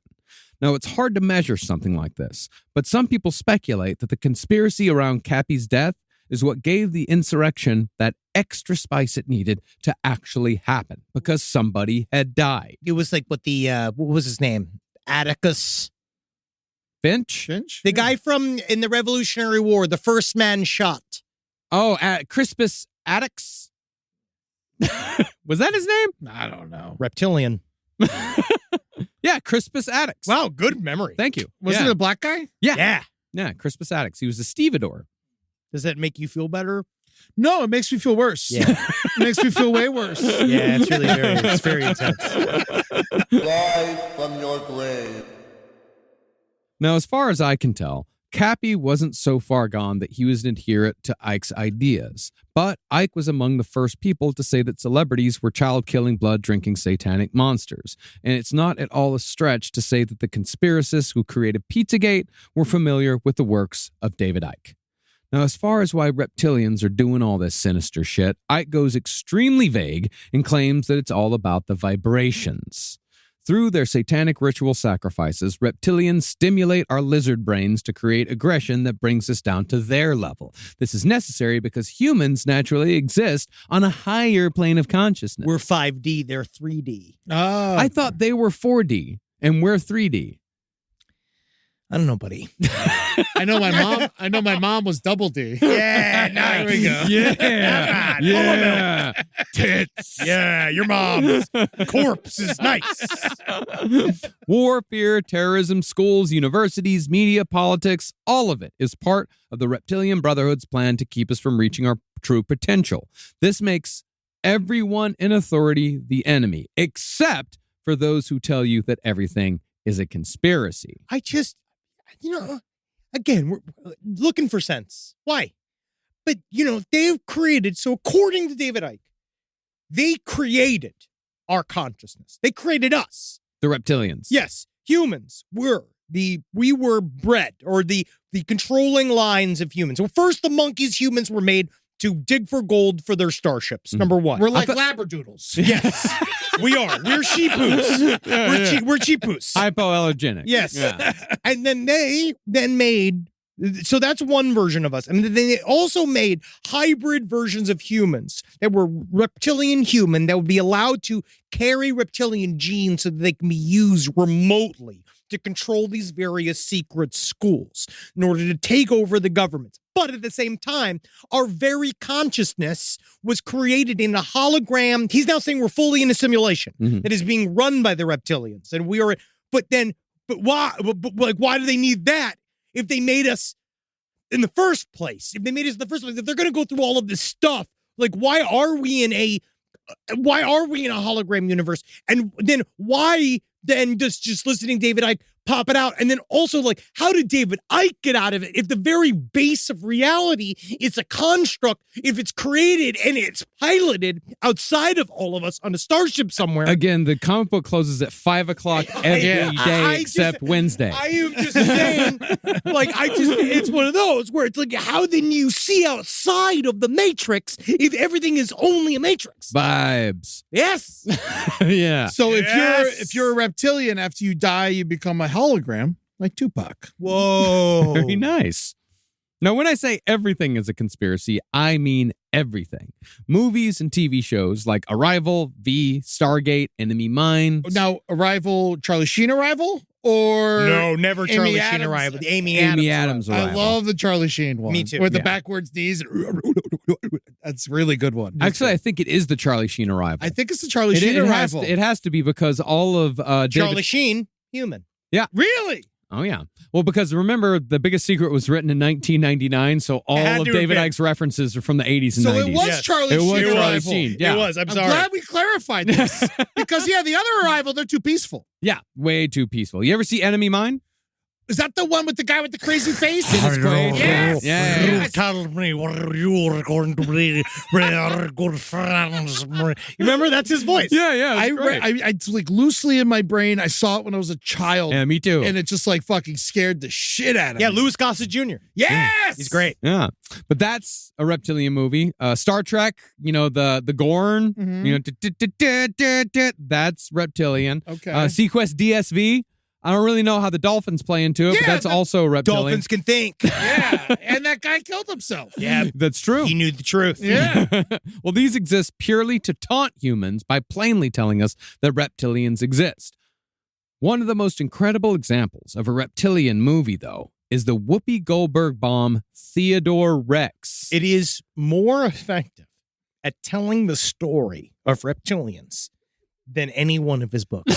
[SPEAKER 5] Now, it's hard to measure something like this, but some people speculate that the conspiracy around Cappy's death is what gave the insurrection that extra spice it needed to actually happen, because somebody had died.
[SPEAKER 4] It was like what was his name? Atticus.
[SPEAKER 5] Finch?
[SPEAKER 4] The guy from in the Revolutionary War, the first man shot.
[SPEAKER 5] Oh, Crispus Attucks? Was that his name?
[SPEAKER 6] I don't know.
[SPEAKER 4] Reptilian.
[SPEAKER 5] Yeah, Crispus Attucks.
[SPEAKER 4] Wow, good memory.
[SPEAKER 5] Thank you.
[SPEAKER 6] Was
[SPEAKER 5] yeah.
[SPEAKER 6] it a black guy?
[SPEAKER 5] Yeah. Yeah, Crispus Attucks. He was a stevedore.
[SPEAKER 4] Does that make you feel better?
[SPEAKER 6] No, it makes me feel worse.
[SPEAKER 4] Yeah.
[SPEAKER 6] It makes me feel way worse.
[SPEAKER 4] Yeah, it's very intense.
[SPEAKER 8] Rise from your grave.
[SPEAKER 5] Now, as far as I can tell, Cappy wasn't so far gone that he was an adherent to Icke's ideas. But Icke was among the first people to say that celebrities were child-killing, blood-drinking satanic monsters. And it's not at all a stretch to say that the conspiracists who created Pizzagate were familiar with the works of David Icke. Now, as far as why reptilians are doing all this sinister shit, Icke goes extremely vague and claims that it's all about the vibrations. Through their satanic ritual sacrifices, reptilians stimulate our lizard brains to create aggression that brings us down to their level. This is necessary because humans naturally exist on a higher plane of consciousness.
[SPEAKER 4] We're 5D, they're 3D.
[SPEAKER 6] Oh.
[SPEAKER 5] I thought they were 4D and we're 3D.
[SPEAKER 4] I don't know, buddy.
[SPEAKER 6] I know my mom was double D.
[SPEAKER 4] Yeah, nice.
[SPEAKER 6] There we go.
[SPEAKER 5] Yeah. Yeah.
[SPEAKER 4] Tits. Yeah, your mom's corpse is nice.
[SPEAKER 5] War, fear, terrorism, schools, universities, media, politics, all of it is part of the Reptilian Brotherhood's plan to keep us from reaching our true potential. This makes everyone in authority the enemy, except for those who tell you that everything is a conspiracy.
[SPEAKER 4] Again, we're looking for sense. Why? But, they've created, so according to David Icke, they created our consciousness. They created us.
[SPEAKER 5] The reptilians.
[SPEAKER 4] Yes, humans were we were bred, or the controlling lines of humans. So first, the monkeys, humans were made to dig for gold for their starships. Number one.
[SPEAKER 6] We're like labradoodles.
[SPEAKER 4] Yes, we are. We're sheepoos. We're sheepoos.
[SPEAKER 5] Hypoallergenic.
[SPEAKER 4] Yes.
[SPEAKER 5] Yeah.
[SPEAKER 4] And then they made, so that's one version of us. And then they also made hybrid versions of humans that were reptilian human that would be allowed to carry reptilian genes so that they can be used remotely to control these various secret schools in order to take over the government. But at the same time, our very consciousness was created in a hologram. He's now saying we're fully in a simulation that is being run by the reptilians. And we are, but why do they need that if they made us in the first place? If they made us in the first place, if they're going to go through all of this stuff, like why are we in a hologram universe? And then why then just listening to David Icke pop it out? And then also, like, how did David Icke get out of it? If the very base of reality is a construct, if it's created and it's piloted outside of all of us on a starship somewhere.
[SPEAKER 5] Again, the comic book closes at 5 o'clock every day except Wednesday.
[SPEAKER 4] I am just saying, it's one of those where it's like, how then you see outside of the matrix if everything is only a matrix?
[SPEAKER 5] Vibes.
[SPEAKER 4] Yes.
[SPEAKER 5] Yeah.
[SPEAKER 6] So if you're a reptilian, after you die, you become a hologram like Tupac.
[SPEAKER 4] Whoa.
[SPEAKER 5] Very nice. Now, when I say everything is a conspiracy, I mean everything. Movies and TV shows like Arrival, V, Stargate, Enemy Mine.
[SPEAKER 6] Now, Arrival, Charlie Sheen Arrival? Or
[SPEAKER 4] no, never
[SPEAKER 6] Amy
[SPEAKER 4] Charlie
[SPEAKER 6] Adams?
[SPEAKER 4] Sheen Arrival. The Amy
[SPEAKER 5] Adams
[SPEAKER 4] Arrival.
[SPEAKER 5] Arrival.
[SPEAKER 6] I love the Charlie Sheen one.
[SPEAKER 4] Me too.
[SPEAKER 6] With the
[SPEAKER 5] Yeah.
[SPEAKER 6] backwards knees. That's a really good one.
[SPEAKER 5] Actually, I think it is the Charlie Sheen Arrival.
[SPEAKER 6] I think it's the Charlie Sheen Arrival.
[SPEAKER 5] It has to be because all of
[SPEAKER 4] Charlie Sheen, human.
[SPEAKER 6] Really?
[SPEAKER 5] Oh, yeah. Well, because remember, The Biggest Secret was written in 1999, so all
[SPEAKER 4] Had
[SPEAKER 5] of
[SPEAKER 4] to
[SPEAKER 5] David
[SPEAKER 4] have been.
[SPEAKER 5] Icke's references are from the 80s and
[SPEAKER 6] So
[SPEAKER 5] 90s.
[SPEAKER 6] it was
[SPEAKER 4] Yes.
[SPEAKER 6] Charlie
[SPEAKER 5] It was
[SPEAKER 6] Sheen
[SPEAKER 5] Charlie
[SPEAKER 6] Arrival.
[SPEAKER 5] Sheen. Yeah.
[SPEAKER 4] It was. I'm
[SPEAKER 6] I'm
[SPEAKER 4] sorry.
[SPEAKER 6] glad we clarified this. Because, the other Arrival, they're too peaceful.
[SPEAKER 5] Yeah, way too peaceful. You ever see Enemy Mine?
[SPEAKER 6] Is that the one with the guy with the crazy face?
[SPEAKER 5] Dennis Quaid?
[SPEAKER 6] Yes.
[SPEAKER 5] Yeah.
[SPEAKER 6] Yes.
[SPEAKER 7] Tell me what you're going to be. We are good friends.
[SPEAKER 4] You remember? That's his voice.
[SPEAKER 5] Yeah,
[SPEAKER 6] I like loosely in my brain, I saw it when I was a child.
[SPEAKER 5] Yeah, me too.
[SPEAKER 6] And it just like fucking scared the shit out of
[SPEAKER 4] Yeah,
[SPEAKER 6] me.
[SPEAKER 4] Louis Gossett Jr.
[SPEAKER 6] Yes!
[SPEAKER 4] He's great.
[SPEAKER 5] Yeah, but that's a reptilian movie. Star Trek, the Gorn, that's reptilian.
[SPEAKER 6] Okay.
[SPEAKER 5] Sequest DSV. I don't really know how the dolphins play into it, but that's also reptilian.
[SPEAKER 4] Dolphins can think.
[SPEAKER 6] Yeah. And that guy killed himself.
[SPEAKER 4] Yeah,
[SPEAKER 5] That's true.
[SPEAKER 4] he knew the truth.
[SPEAKER 6] Yeah.
[SPEAKER 5] Well, these exist purely to taunt humans by plainly telling us that reptilians exist. One of the most incredible examples of a reptilian movie, though, is the Whoopi Goldberg bomb Theodore Rex.
[SPEAKER 4] It is more effective at telling the story of reptilians than any one of his books.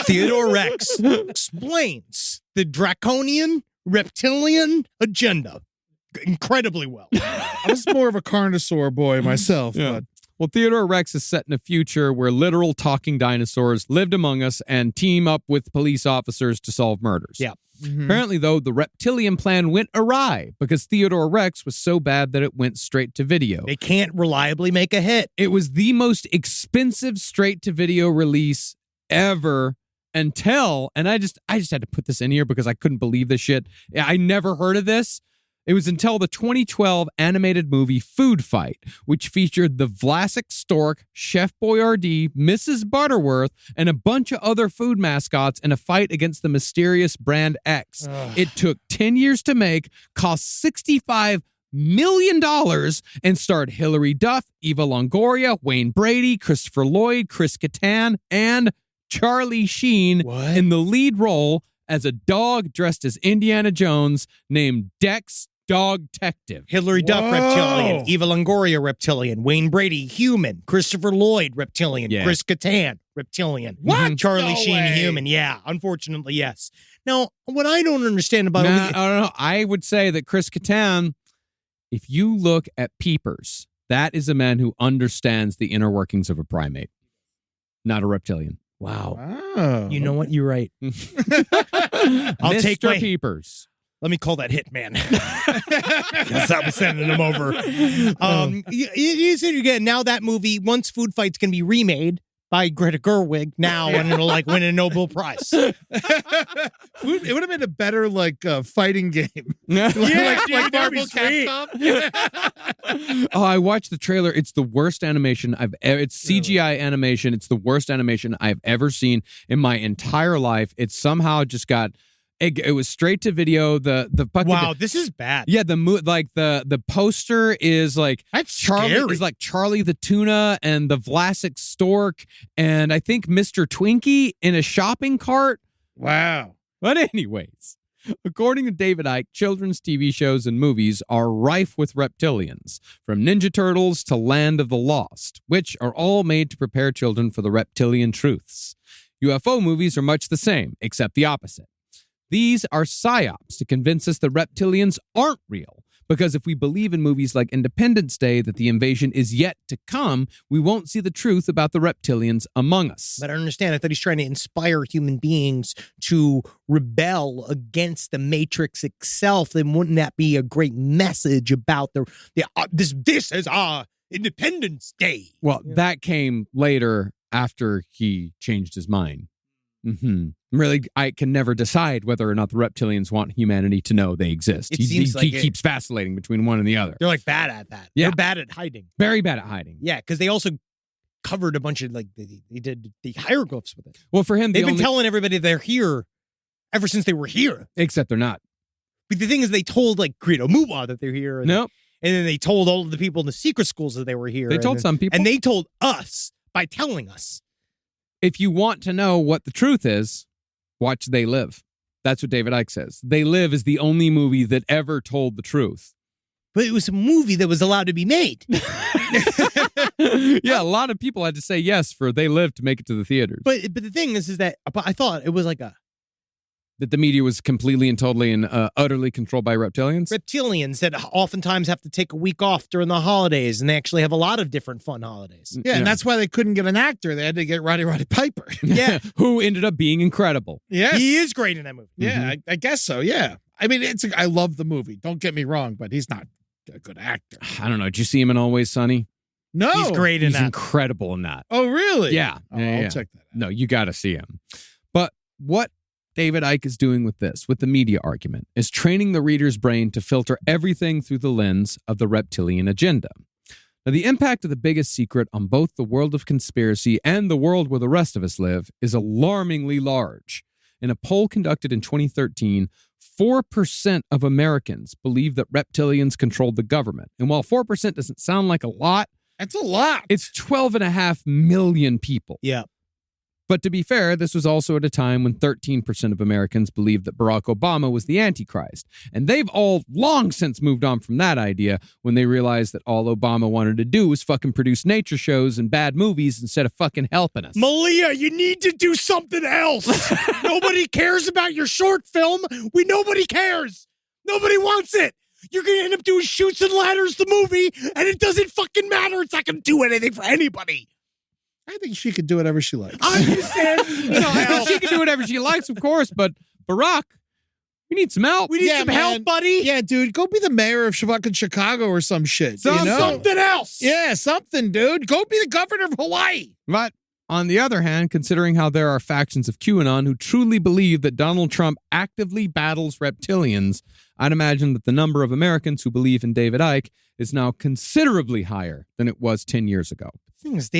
[SPEAKER 4] Theodore Rex explains the draconian reptilian agenda incredibly well.
[SPEAKER 6] I was more of a carnosaur boy myself.
[SPEAKER 5] Yeah.
[SPEAKER 6] But
[SPEAKER 5] Well, Theodore Rex is set in a future where literal talking dinosaurs lived among us and team up with police officers to solve murders.
[SPEAKER 4] Yeah.
[SPEAKER 5] Apparently, though, the reptilian plan went awry because Theodore Rex was so bad that it went straight to video.
[SPEAKER 4] They can't reliably make a hit.
[SPEAKER 5] It was the most expensive straight-to-video release ever until, and I just had to put this in here because I couldn't believe this shit. I never heard of this. It was until the 2012 animated movie Food Fight, which featured the Vlasic Stork, Chef Boyardee, Mrs. Butterworth, and a bunch of other food mascots in a fight against the mysterious Brand X. It took 10 years to make, cost $65 million, and starred Hilary Duff, Eva Longoria, Wayne Brady, Christopher Lloyd, Chris Kattan, and Charlie Sheen in the lead role as a dog dressed as Indiana Jones named Dex Dog Detective.
[SPEAKER 4] Hilary Duff,
[SPEAKER 6] Whoa.
[SPEAKER 4] reptilian. Eva Longoria, reptilian. Wayne Brady, human. Christopher Lloyd, reptilian.
[SPEAKER 5] Yeah.
[SPEAKER 4] Chris Kattan, reptilian.
[SPEAKER 6] What?
[SPEAKER 4] Charlie
[SPEAKER 6] No
[SPEAKER 4] Sheen,
[SPEAKER 6] way.
[SPEAKER 4] human. Yeah, unfortunately, yes. Now, what I don't understand about
[SPEAKER 5] Nah, I don't know. I would say that Chris Kattan, if you look at Peepers, that is a man who understands the inner workings of a primate, not a reptilian.
[SPEAKER 4] wow.
[SPEAKER 6] oh.
[SPEAKER 4] You know what? You're right. I'll
[SPEAKER 5] Mr.
[SPEAKER 4] take my-
[SPEAKER 5] Peepers.
[SPEAKER 4] Let me call that Hitman. Because I'm sending him over. It is again. Now that movie, once Food Fight's can be remade, by Greta Gerwig now and it'll like win a Nobel Prize.
[SPEAKER 6] It would have been a better fighting game. like Marvel Capcom.
[SPEAKER 5] Oh, I watched the trailer. It's the worst animation it's CGI animation. It's the worst animation I've ever seen in my entire life. It somehow just got it was straight to video. The fucking
[SPEAKER 4] Wow, this is bad.
[SPEAKER 5] Yeah, the poster is like
[SPEAKER 4] That's
[SPEAKER 5] Charlie
[SPEAKER 4] scary.
[SPEAKER 5] is like Charlie the tuna and the Vlasic stork and I think Mr. Twinkie in a shopping cart.
[SPEAKER 6] Wow.
[SPEAKER 5] But anyways, according to David Icke, children's TV shows and movies are rife with reptilians, from Ninja Turtles to Land of the Lost, which are all made to prepare children for the reptilian truths. UFO movies are much the same, except the opposite. These are psyops to convince us that reptilians aren't real, because if we believe in movies like Independence Day that the invasion is yet to come, we won't see the truth about the reptilians among us.
[SPEAKER 4] But I understand. I thought he's trying to inspire human beings to rebel against the Matrix itself. Then wouldn't that be a great message about this is our Independence Day?
[SPEAKER 5] Well, that came later after he changed his mind. Really, I can never decide whether or not the reptilians want humanity to know they exist. He keeps vacillating between one and the other.
[SPEAKER 4] They're like bad at that.
[SPEAKER 5] Yeah.
[SPEAKER 4] They're bad at hiding.
[SPEAKER 5] Very bad at hiding.
[SPEAKER 4] Yeah, because they also covered a bunch of they did the hieroglyphs with it.
[SPEAKER 5] Well, for him,
[SPEAKER 4] They've been telling everybody they're here ever since they were here.
[SPEAKER 5] Except they're not.
[SPEAKER 4] But the thing is, they told like Credo Muwa that they're here. And
[SPEAKER 5] Nope.
[SPEAKER 4] And then they told all of the people in the secret schools that they were here.
[SPEAKER 5] They told some people.
[SPEAKER 4] And they told us by telling us.
[SPEAKER 5] If you want to know what the truth is, watch They Live. That's what David Icke says. They Live is the only movie that ever told the truth.
[SPEAKER 4] But it was a movie that was allowed to be made.
[SPEAKER 5] Yeah, a lot of people had to say yes for They Live to make it to the theaters.
[SPEAKER 4] But the thing is that I thought it was like
[SPEAKER 5] that the media was completely and totally and utterly controlled by reptilians?
[SPEAKER 4] Reptilians that oftentimes have to take a week off during the holidays, and they actually have a lot of different fun holidays.
[SPEAKER 6] Yeah, and that's why they couldn't get an actor. They had to get Roddy Piper.
[SPEAKER 4] Yeah.
[SPEAKER 5] Who ended up being incredible.
[SPEAKER 6] Yes.
[SPEAKER 4] He is great in that movie.
[SPEAKER 6] Yeah, I guess so, yeah. I mean, I love the movie. Don't get me wrong, but he's not a good actor.
[SPEAKER 5] I don't know. Did you see him in Always Sunny?
[SPEAKER 6] No.
[SPEAKER 4] He's great in
[SPEAKER 5] He's
[SPEAKER 4] that.
[SPEAKER 5] incredible in that.
[SPEAKER 6] Oh, really?
[SPEAKER 5] Yeah.
[SPEAKER 6] Oh,
[SPEAKER 5] Yeah,
[SPEAKER 6] I'll
[SPEAKER 5] yeah.
[SPEAKER 6] check that out.
[SPEAKER 5] No, you got to see him. But what David Icke is doing with the media argument, is training the reader's brain to filter everything through the lens of the reptilian agenda. Now, the impact of the biggest secret on both the world of conspiracy and the world where the rest of us live is alarmingly large. In a poll conducted in 2013, 4% of Americans believe that reptilians controlled the government. And while 4% doesn't sound like a lot,
[SPEAKER 6] That's a lot.
[SPEAKER 5] it's 12.5 million people.
[SPEAKER 4] Yeah.
[SPEAKER 5] But to be fair, this was also at a time when 13% of Americans believed that Barack Obama was the Antichrist. And they've all long since moved on from that idea when they realized that all Obama wanted to do was fucking produce nature shows and bad movies instead of fucking helping us.
[SPEAKER 4] Malia, you need to do something else. Nobody cares about your short film. Nobody cares. Nobody wants it. You're going to end up doing Shoots and Ladders, the movie, and it doesn't fucking matter. It's not going to do anything for anybody.
[SPEAKER 6] I think she could do whatever she likes.
[SPEAKER 4] I understand.
[SPEAKER 5] She can do whatever she likes, of course, but Barack, we need some help.
[SPEAKER 4] We need some help, buddy.
[SPEAKER 6] Yeah, dude, go be the mayor of fucking Chicago or some shit.
[SPEAKER 4] Something else.
[SPEAKER 6] Yeah, something, dude. Go be the governor of Hawaii.
[SPEAKER 5] But on the other hand, considering how there are factions of QAnon who truly believe that Donald Trump actively battles reptilians, I'd imagine that the number of Americans who believe in David Icke is now considerably higher than it was 10 years ago.
[SPEAKER 4] Thing is,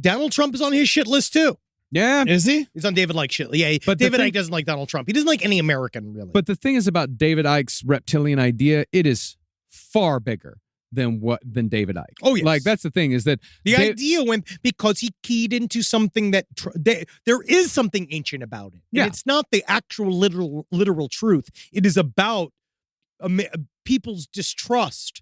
[SPEAKER 4] Donald Trump is on his shit list too.
[SPEAKER 5] Yeah.
[SPEAKER 6] Is he?
[SPEAKER 4] He's on David Icke's shit list. Yeah,
[SPEAKER 5] But
[SPEAKER 4] David Icke doesn't like Donald Trump. He doesn't like any American, really.
[SPEAKER 5] But the thing is about David Icke's reptilian idea, it is far bigger than David Icke.
[SPEAKER 4] Oh, yes.
[SPEAKER 5] Like, that's the thing is that
[SPEAKER 4] the idea went because he keyed into something that there is something ancient about it. And
[SPEAKER 5] Yeah.
[SPEAKER 4] it's not the actual literal truth. It is about people's distrust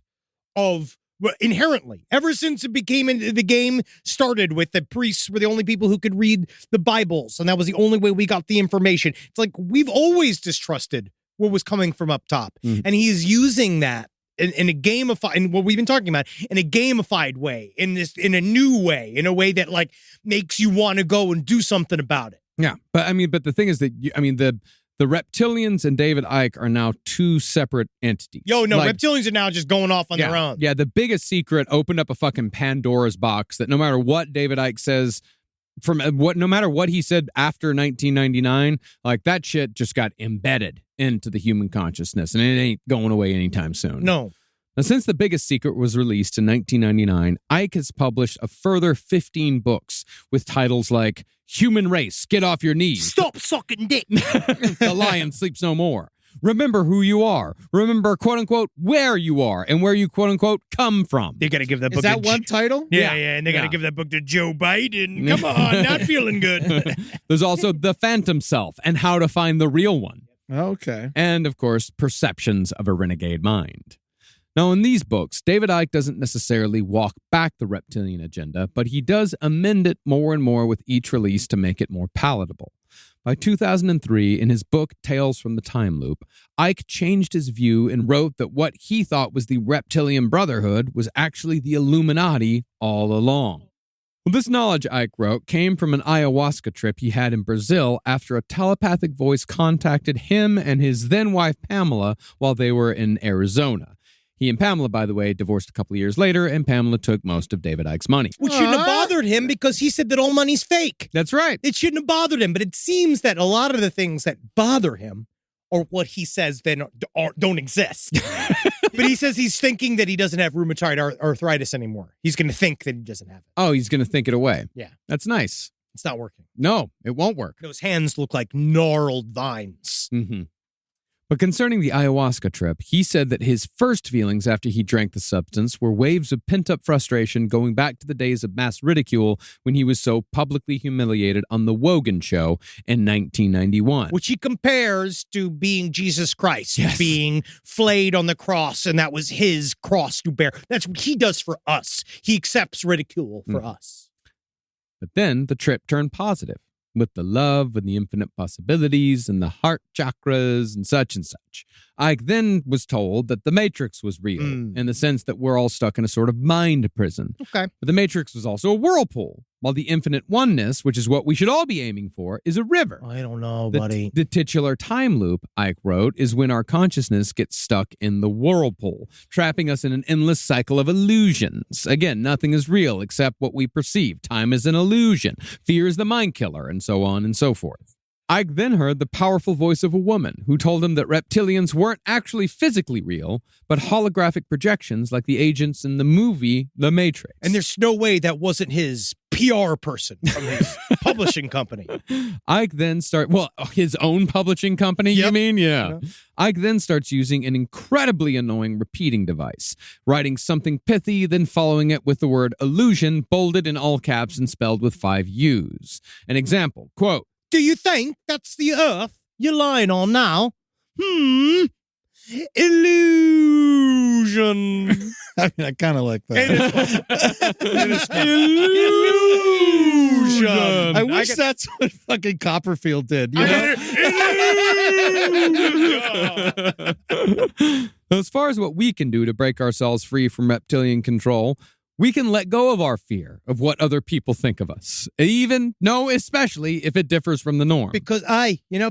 [SPEAKER 4] of inherently. Ever since it became the game started with the priests were the only people who could read the Bibles, and that was the only way we got the information. It's like we've always distrusted what was coming from up top, and he's using that in a gamified, in what we've been talking about, in a gamified way, in a new way, in a way that like makes you want to go and do something about it.
[SPEAKER 5] Yeah, but the thing is that the reptilians and David Icke are now two separate entities.
[SPEAKER 4] Reptilians are now just going off on their own.
[SPEAKER 5] Yeah, the biggest secret opened up a fucking Pandora's box that no matter what David Icke says, from no matter what he said after 1999, like that shit just got embedded into the human consciousness, and it ain't going away anytime soon.
[SPEAKER 4] No.
[SPEAKER 5] Now, since The Biggest Secret was released in 1999, Icke has published a further 15 books with titles like Human Race, Get Off Your Knees.
[SPEAKER 4] Stop sucking dick.
[SPEAKER 5] The Lion Sleeps No More. Remember who you are. Remember, quote unquote, where you are and where you, quote unquote, come from.
[SPEAKER 4] They got to give that book
[SPEAKER 6] Is that one title?
[SPEAKER 4] Yeah, and they got to give that book to Joe Biden. Come on, not feeling good.
[SPEAKER 5] There's also The Phantom Self and How to Find the Real One.
[SPEAKER 6] Okay.
[SPEAKER 5] And, of course, Perceptions of a Renegade Mind. Now, in these books, David Icke doesn't necessarily walk back the reptilian agenda, but he does amend it more and more with each release to make it more palatable. By 2003, in his book Tales from the Time Loop, Icke changed his view and wrote that what he thought was the Reptilian Brotherhood was actually the Illuminati all along. Well, this knowledge, Icke wrote, came from an ayahuasca trip he had in Brazil after a telepathic voice contacted him and his then-wife Pamela while they were in Arizona. He and Pamela, by the way, divorced a couple of years later, and Pamela took most of David Icke's money.
[SPEAKER 4] Which shouldn't have bothered him because he said that all money's fake.
[SPEAKER 5] That's right.
[SPEAKER 4] It shouldn't have bothered him, but it seems that a lot of the things that bother him are what he says then don't exist. But he says he's thinking that he doesn't have rheumatoid arthritis anymore. He's going to think that he doesn't have it.
[SPEAKER 5] Oh, he's going to think it away.
[SPEAKER 4] Yeah.
[SPEAKER 5] That's nice.
[SPEAKER 4] It's not working.
[SPEAKER 5] No, it won't work.
[SPEAKER 4] Those hands look like gnarled vines.
[SPEAKER 5] Mm-hmm. But concerning the ayahuasca trip, he said that his first feelings after he drank the substance were waves of pent-up frustration going back to the days of mass ridicule when he was so publicly humiliated on The Wogan Show in 1991.
[SPEAKER 4] Which he compares to being Jesus Christ,
[SPEAKER 5] Yes.
[SPEAKER 4] being flayed on the cross, and that was his cross to bear. That's what he does for us. He accepts ridicule for us.
[SPEAKER 5] But then the trip turned positive, with the love and the infinite possibilities and the heart chakras and such and such. Icke then was told that the Matrix was real in the sense that we're all stuck in a sort of mind prison.
[SPEAKER 4] Okay.
[SPEAKER 5] But the Matrix was also a whirlpool, while the infinite oneness, which is what we should all be aiming for, is a river.
[SPEAKER 4] I don't know,
[SPEAKER 5] The-
[SPEAKER 4] buddy.
[SPEAKER 5] The titular time loop, Icke wrote, is when our consciousness gets stuck in the whirlpool, trapping us in an endless cycle of illusions. Again, nothing is real except what we perceive. Time is an illusion. Fear is the mind killer, and so on and so forth. Icke then heard the powerful voice of a woman who told him that reptilians weren't actually physically real, but holographic projections like the agents in the movie The Matrix.
[SPEAKER 4] And there's no way that wasn't his PR person from his publishing company.
[SPEAKER 5] Icke then his own publishing company, you
[SPEAKER 4] Yep.
[SPEAKER 5] mean? Yeah. Icke then starts using an incredibly annoying repeating device, writing something pithy, then following it with the word illusion, bolded in all caps and spelled with 5 U's. An example, quote,
[SPEAKER 4] Do you think that's the Earth you're lying on now? Illusion.
[SPEAKER 6] I mean, I kind of like that.
[SPEAKER 4] Illusion.
[SPEAKER 6] I wish that's what fucking Copperfield did. You know?
[SPEAKER 5] As far as what we can do to break ourselves free from reptilian control, we can let go of our fear of what other people think of us, especially if it differs from the norm.
[SPEAKER 4] Because,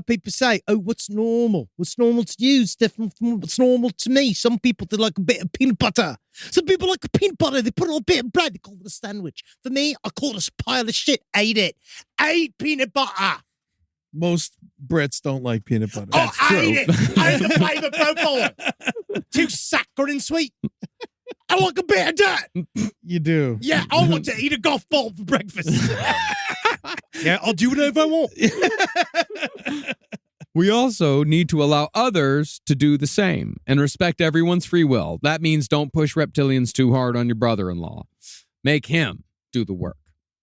[SPEAKER 4] people say, oh, what's normal? What's normal to you is different from what's normal to me. Some people, they like a bit of peanut butter. Some people like a peanut butter. They put on a bit of bread. They call it a sandwich. For me, I call it a pile of shit. Ate it. Ate peanut butter.
[SPEAKER 6] Most Brits don't like peanut butter.
[SPEAKER 4] I ate it. I ate the flavor profile. Too saccharine and sweet. I like a bit of that.
[SPEAKER 6] You do.
[SPEAKER 4] Yeah, I want to eat a golf ball for breakfast. Yeah, I'll do whatever I want.
[SPEAKER 5] We also need to allow others to do the same and respect everyone's free will. That means don't push reptilians too hard on your brother-in-law. Make him do the work.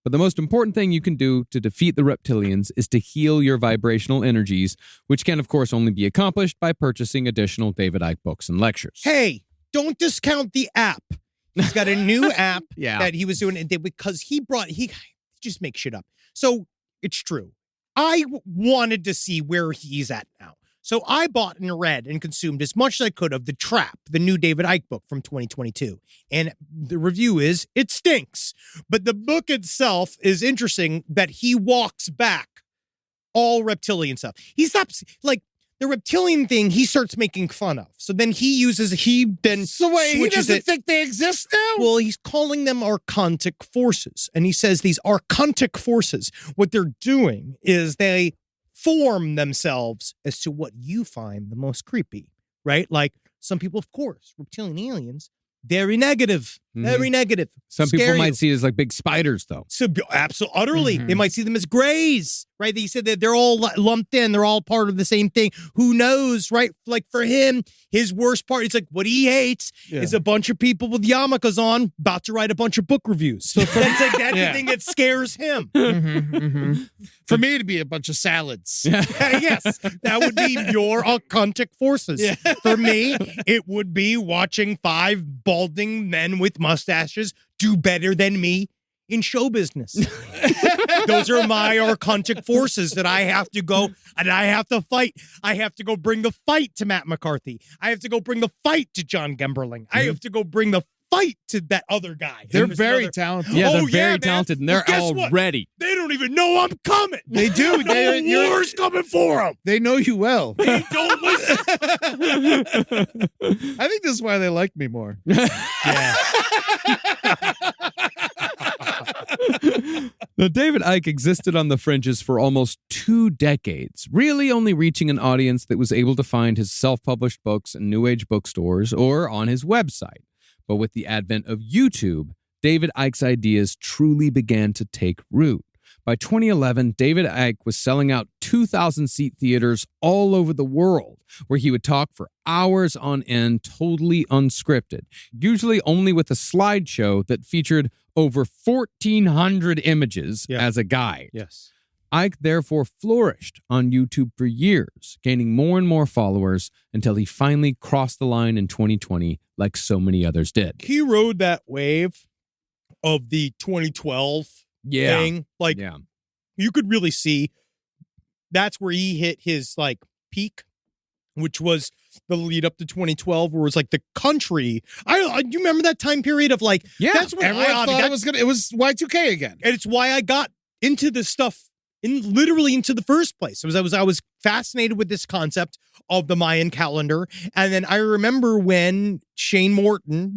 [SPEAKER 5] But the most important thing you can do to defeat the reptilians is to heal your vibrational energies, which can, of course, only be accomplished by purchasing additional David Icke books and lectures.
[SPEAKER 4] Hey, don't discount the app. He's got a new app
[SPEAKER 5] Yeah.
[SPEAKER 4] that he was doing because he just makes shit up. So it's true. I wanted to see where he's at now. So I bought and read and consumed as much as I could of The Trap, the new David Icke book from 2022. And the review is, it stinks. But the book itself is interesting that he walks back all reptilian stuff. He stops, like, the reptilian thing he starts making fun of. So then he
[SPEAKER 6] So wait, he
[SPEAKER 4] switches
[SPEAKER 6] doesn't
[SPEAKER 4] it.
[SPEAKER 6] think they exist now?
[SPEAKER 4] Well, he's calling them archonic forces. And he says these archonic forces, what they're doing is they form themselves as to what you find the most creepy, right? Like some people, of course, reptilian aliens, very negative, very negative.
[SPEAKER 5] Some people
[SPEAKER 4] Scare
[SPEAKER 5] might
[SPEAKER 4] you.
[SPEAKER 5] see it as like big spiders, though.
[SPEAKER 4] So, absolutely, utterly. They might see them as grays, right? They said that they're all lumped in. They're all part of the same thing. Who knows, right? Like for him, his worst part, it's like what he hates is a bunch of people with yarmulkes on about to write a bunch of book reviews. So that's the thing that scares him.
[SPEAKER 6] For me, it'd be a bunch of salads.
[SPEAKER 4] Yes, that would be your occultic forces. For me, it would be watching 5 balding men with mustaches do better than me in show business. Those are my archonic forces that I have to go and I have to fight. I have to go bring the fight to Matt McCarthy. I have to go bring the fight to John Gemberling. I have to go bring the fight to that other guy.
[SPEAKER 6] They're
[SPEAKER 4] And this
[SPEAKER 6] very
[SPEAKER 4] other-
[SPEAKER 6] talented.
[SPEAKER 5] Yeah, they're
[SPEAKER 4] Oh,
[SPEAKER 5] very
[SPEAKER 4] man.
[SPEAKER 5] talented, and they're
[SPEAKER 4] Well, guess
[SPEAKER 5] all
[SPEAKER 4] what?
[SPEAKER 5] ready.
[SPEAKER 4] They don't even know I'm coming.
[SPEAKER 6] They do.
[SPEAKER 4] The war's coming for them.
[SPEAKER 6] They know you well.
[SPEAKER 4] They don't listen.
[SPEAKER 6] I think this is why they like me more.
[SPEAKER 5] Now, David Icke existed on the fringes for almost 2 decades, really only reaching an audience that was able to find his self-published books in New Age bookstores or on his website. But with the advent of YouTube, David Icke's ideas truly began to take root. By 2011, David Icke was selling out 2,000-seat theaters all over the world, where he would talk for hours on end, totally unscripted, usually only with a slideshow that featured over 1,400 images as a guide.
[SPEAKER 4] Yes.
[SPEAKER 5] Icke therefore flourished on YouTube for years, gaining more and more followers until he finally crossed the line in 2020, like so many others did.
[SPEAKER 4] He rode that wave of the 2012 thing. Like, you could really see that's where he hit his like peak, which was the lead up to 2012, where it was like the country. You remember that time period of like, that's when
[SPEAKER 6] Everyone thought it was Y2K again.
[SPEAKER 4] and it's why I got into this stuff literally into the first place. I was fascinated with this concept of the Mayan calendar. And then I remember when Shane Morton,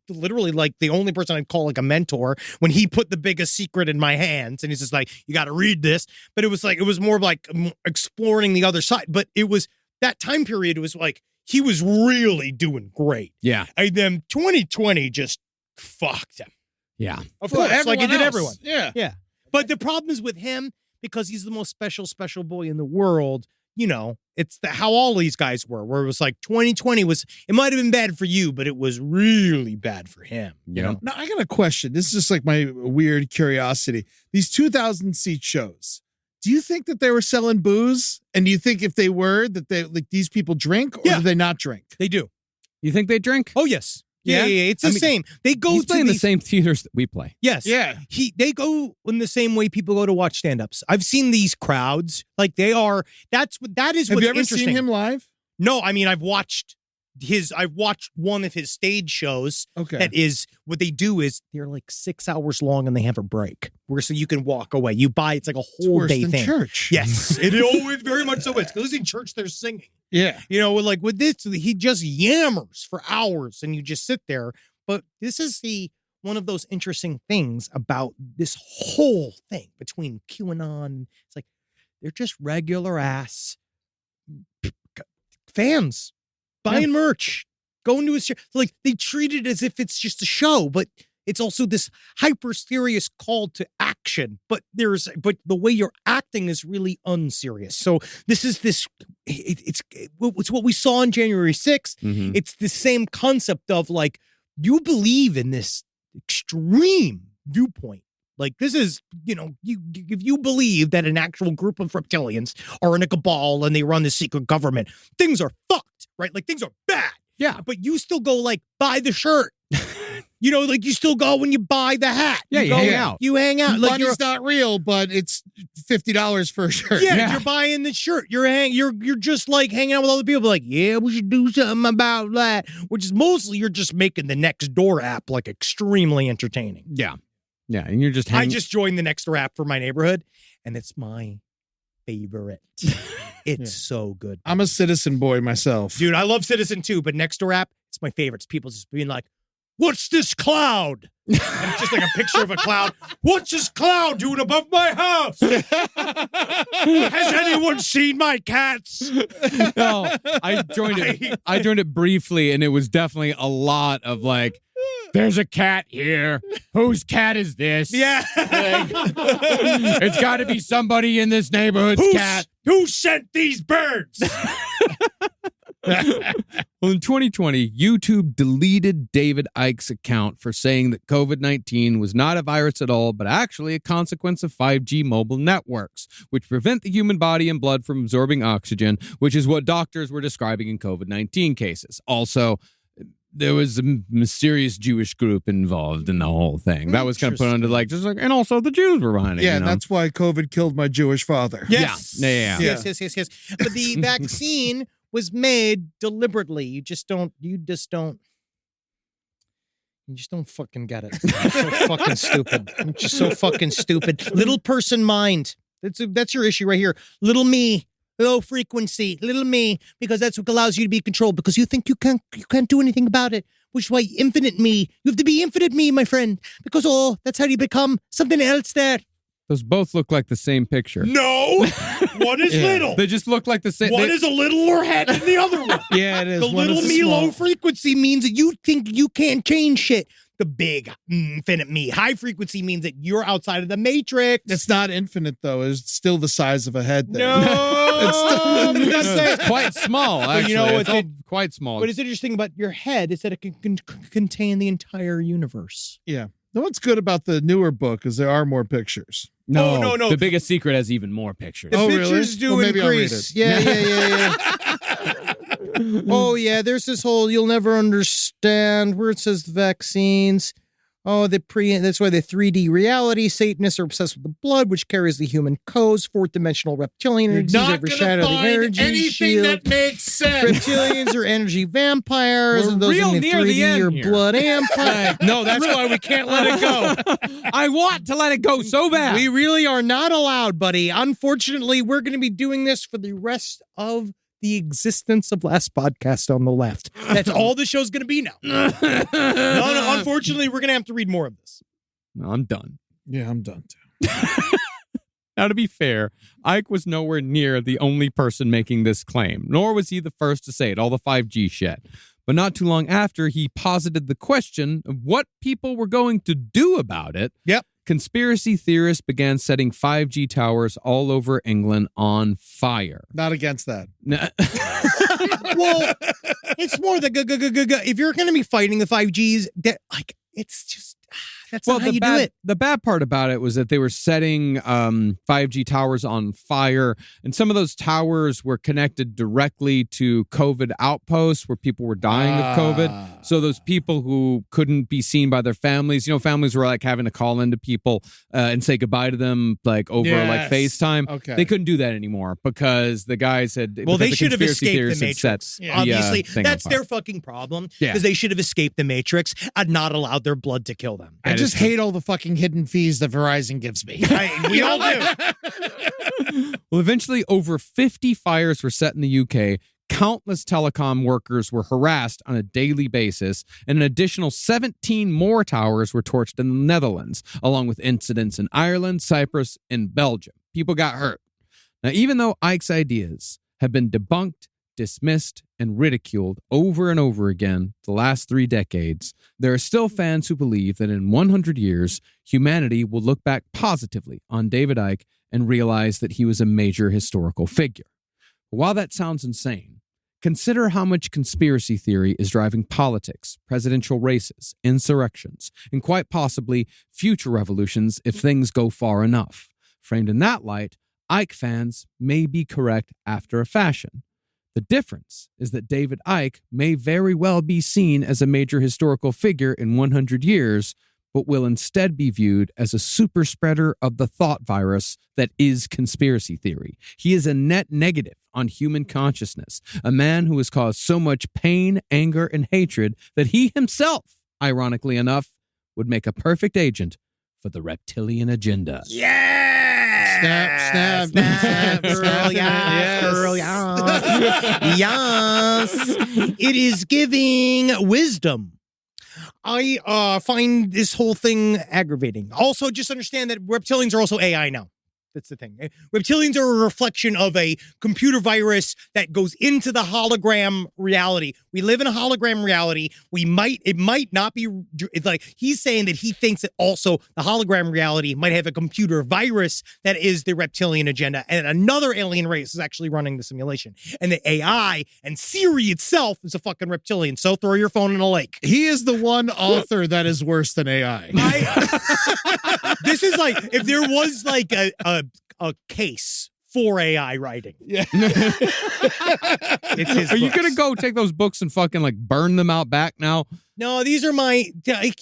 [SPEAKER 4] literally like the only person I'd call like a mentor, when he put the biggest secret in my hands and he's just like, you got to read this. But it was more of like exploring the other side. But it was that time period. It was like, he was really doing great.
[SPEAKER 5] Yeah.
[SPEAKER 4] And then 2020 just fucked him.
[SPEAKER 5] Yeah.
[SPEAKER 4] Of course, like it did
[SPEAKER 6] else.
[SPEAKER 4] everyone.
[SPEAKER 6] Yeah.
[SPEAKER 4] Yeah. But the problem is with him, because he's the most special boy in the world, you know, it's how all these guys were, where it was like 2020 it might have been bad for you, but it was really bad for him. You know?
[SPEAKER 6] Now, I got a question. This is just like my weird curiosity. These 2,000-seat shows, do you think that they were selling booze? And do you think if they were, that these people drink, or do they not drink?
[SPEAKER 4] They do.
[SPEAKER 5] You think they drink?
[SPEAKER 4] Oh, yes. Yeah. It's the
[SPEAKER 5] I mean,
[SPEAKER 4] same. They go
[SPEAKER 5] He's
[SPEAKER 4] to
[SPEAKER 5] playing the
[SPEAKER 4] these-
[SPEAKER 5] same theaters that we play.
[SPEAKER 4] Yes.
[SPEAKER 6] Yeah.
[SPEAKER 4] They go in the same way people go to watch stand-ups. I've seen these crowds. Like that is
[SPEAKER 6] Have
[SPEAKER 4] what's
[SPEAKER 6] you ever
[SPEAKER 4] interesting.
[SPEAKER 6] seen him live?
[SPEAKER 4] No, I mean, I've watched one of his stage shows.
[SPEAKER 6] Okay.
[SPEAKER 4] That is, what they do is they're like 6 hours long and they have a break where so you can walk away. It's like a whole
[SPEAKER 6] Worse
[SPEAKER 4] day
[SPEAKER 6] than
[SPEAKER 4] thing.
[SPEAKER 6] church.
[SPEAKER 4] Yes. It always very much so is. Because in church they're singing.
[SPEAKER 6] Yeah.
[SPEAKER 4] You know, like with this, he just yammers for hours and you just sit there. But this is one of those interesting things about this whole thing between QAnon. It's like they're just regular ass fans buying merch, going to a show. Like they treat it as if it's just a show, but it's also this hyper serious call to action. But the way you're acting is really unserious. So it's what we saw on January 6th.
[SPEAKER 5] Mhm.
[SPEAKER 4] It's the same concept of like, you believe in this extreme viewpoint. Like this is, if you believe that an actual group of reptilians are in a cabal and they run the secret government, things are fucked, right? Like things are bad.
[SPEAKER 5] Yeah.
[SPEAKER 4] But you still go like buy the shirt. Like you still go when you buy the hat.
[SPEAKER 5] Yeah, you
[SPEAKER 4] go,
[SPEAKER 5] hang out.
[SPEAKER 4] You hang out. Like
[SPEAKER 6] Money's not real, but it's $50 for a shirt.
[SPEAKER 4] yeah, you're buying the shirt. You're just like hanging out with other people. Like, yeah, we should do something about that. Which is mostly you're just making the Nextdoor app like extremely entertaining.
[SPEAKER 5] Yeah. Yeah. And you're just
[SPEAKER 4] I just joined the Nextdoor app for my neighborhood, and it's my favorite. It's so good.
[SPEAKER 6] I'm a Citizen boy myself.
[SPEAKER 4] Dude, I love Citizen too, but Nextdoor app, it's my favorite. It's people just being like, what's this cloud? And it's just like a picture of a cloud. What's this cloud doing above my house? Has anyone seen my cats?
[SPEAKER 5] No, I joined it. I joined it briefly, and it was definitely a lot of like, there's a cat here. Whose cat is this?
[SPEAKER 4] Yeah.
[SPEAKER 5] It's got to be somebody in this neighborhood's cat.
[SPEAKER 4] Who sent these birds?
[SPEAKER 5] Well, in 2020, YouTube deleted David Icke's account for saying that COVID-19 was not a virus at all, but actually a consequence of 5G mobile networks, which prevent the human body and blood from absorbing oxygen, which is what doctors were describing in COVID-19 cases. Also, there was a mysterious Jewish group involved in the whole thing. That was kind of put under like, just like, and also the Jews were behind it.
[SPEAKER 6] Yeah,
[SPEAKER 5] you
[SPEAKER 6] and
[SPEAKER 5] know?
[SPEAKER 6] that's why COVID killed my Jewish father.
[SPEAKER 4] Yes.
[SPEAKER 5] Yeah.
[SPEAKER 4] Yes. But the vaccine was made deliberately. You just don't fucking get it. It's so fucking stupid. I'm just so fucking stupid. Little person mind. That's your issue right here. Little me. Low frequency, little me, because that's what allows you to be controlled, because you think you can't do anything about it, which is why infinite me. You have to be infinite me, my friend, because that's how you become something else there.
[SPEAKER 5] Those both look like the same picture.
[SPEAKER 4] No, one is little.
[SPEAKER 5] They just look like the same.
[SPEAKER 4] One is a littler head than the other one.
[SPEAKER 6] Yeah, it is.
[SPEAKER 4] The
[SPEAKER 6] One
[SPEAKER 4] little
[SPEAKER 6] is
[SPEAKER 4] me
[SPEAKER 6] small.
[SPEAKER 4] low frequency means that you think you can't change shit. The big infinite me high frequency means that you're outside of the matrix.
[SPEAKER 6] It's not infinite, though. It's still the size of a head there.
[SPEAKER 4] No,
[SPEAKER 5] It's quite small, actually.
[SPEAKER 4] You know,
[SPEAKER 5] it's all quite small.
[SPEAKER 4] What is interesting about your head is that it can contain the entire universe.
[SPEAKER 6] Yeah. Now, what's good about the newer book is there are more pictures.
[SPEAKER 5] No,
[SPEAKER 4] no.
[SPEAKER 5] The Biggest Secret has even more pictures.
[SPEAKER 4] The
[SPEAKER 6] Oh,
[SPEAKER 4] pictures
[SPEAKER 6] really?
[SPEAKER 4] do
[SPEAKER 6] Well, maybe I'll read
[SPEAKER 4] increase.
[SPEAKER 6] it.
[SPEAKER 4] Yeah. Oh, yeah, there's this whole, you'll never understand, where it says vaccines. Oh, that's why the 3D reality Satanists are obsessed with the blood, which carries the human codes. Fourth dimensional reptilian energies overshadow the energy shield.
[SPEAKER 6] makes sense.
[SPEAKER 4] Reptilians are energy vampires.
[SPEAKER 5] We're
[SPEAKER 4] and those
[SPEAKER 5] real
[SPEAKER 4] in the
[SPEAKER 5] near the
[SPEAKER 4] 3D
[SPEAKER 5] end
[SPEAKER 4] are
[SPEAKER 5] here.
[SPEAKER 4] blood vampires. No, that's why we can't let it go.
[SPEAKER 5] I want to let it go so bad.
[SPEAKER 4] We really are not allowed, buddy. Unfortunately, we're going to be doing this for the rest of the existence of Last Podcast on the Left. That's all the show's going to be now. No, unfortunately, we're going to have to read more of this.
[SPEAKER 5] No, I'm done.
[SPEAKER 6] Yeah, I'm done too.
[SPEAKER 5] Now, to be fair, Icke was nowhere near the only person making this claim, nor was he the first to say it, all the 5G shit. But not too long after, he posited the question of what people were going to do about it.
[SPEAKER 4] Yep.
[SPEAKER 5] Conspiracy theorists began setting 5G towers all over England on fire.
[SPEAKER 6] Not against that.
[SPEAKER 4] Well, it's more the if you're going to be fighting the 5Gs, it's just that's not how you do it.
[SPEAKER 5] The bad part about it was that they were setting 5G towers on fire, and some of those towers were connected directly to COVID outposts where people were dying of COVID. So those people who couldn't be seen by their families, families were like having to call into people and say goodbye to them like over like FaceTime.
[SPEAKER 6] Okay.
[SPEAKER 5] They couldn't do that anymore because the guys had.
[SPEAKER 4] Well, they
[SPEAKER 5] because the
[SPEAKER 4] should have
[SPEAKER 5] conspiracy
[SPEAKER 4] escaped the
[SPEAKER 5] theorists had
[SPEAKER 4] Matrix.
[SPEAKER 5] set
[SPEAKER 4] Yeah. Obviously,
[SPEAKER 5] thing
[SPEAKER 4] that's
[SPEAKER 5] on fire.
[SPEAKER 4] their fucking problem.
[SPEAKER 5] Yeah.
[SPEAKER 4] Because they should have escaped the Matrix and not allowed their blood to kill them.
[SPEAKER 6] I just hate all the fucking hidden fees that Verizon gives me.
[SPEAKER 4] We all do.
[SPEAKER 5] Well, eventually, over 50 fires were set in the UK. Countless telecom workers were harassed on a daily basis, and an additional 17 more towers were torched in the Netherlands, along with incidents in Ireland, Cyprus, and Belgium. People got hurt. Now, even though Icke's ideas have been debunked, dismissed, and ridiculed over and over again the last 3 decades, there are still fans who believe that in 100 years, humanity will look back positively on David Icke and realize that he was a major historical figure. While that sounds insane, consider how much conspiracy theory is driving politics, presidential races, insurrections, and quite possibly future revolutions if things go far enough. Framed in that light, Icke fans may be correct after a fashion. The difference is that David Icke may very well be seen as a major historical figure in 100 years, but will instead be viewed as a super spreader of the thought virus that is conspiracy theory. He is a net negative on human consciousness, a man who has caused so much pain, anger, and hatred that he himself, ironically enough, would make a perfect agent for the reptilian agenda.
[SPEAKER 4] Yeah!
[SPEAKER 6] Snap, snap,
[SPEAKER 4] girl, yes, girl, yes. Yes. It is giving wisdom. I find this whole thing aggravating. Also, just understand that reptilians are also AI now. That's the thing. Reptilians are a reflection of a computer virus that goes into the hologram reality. We live in a hologram reality. It might not be, it's like he's saying that he thinks that also the hologram reality might have a computer virus that is the reptilian agenda. And another alien race is actually running the simulation. And the AI and Siri itself is a fucking reptilian. So throw your phone in a lake.
[SPEAKER 6] He is the one author that is worse than AI.
[SPEAKER 4] This is like, if there was like a case for AI writing.
[SPEAKER 6] Yeah.
[SPEAKER 4] It's his
[SPEAKER 5] Are you
[SPEAKER 4] books.
[SPEAKER 5] gonna go take those books and fucking like burn them out back now?
[SPEAKER 4] No, these are my, I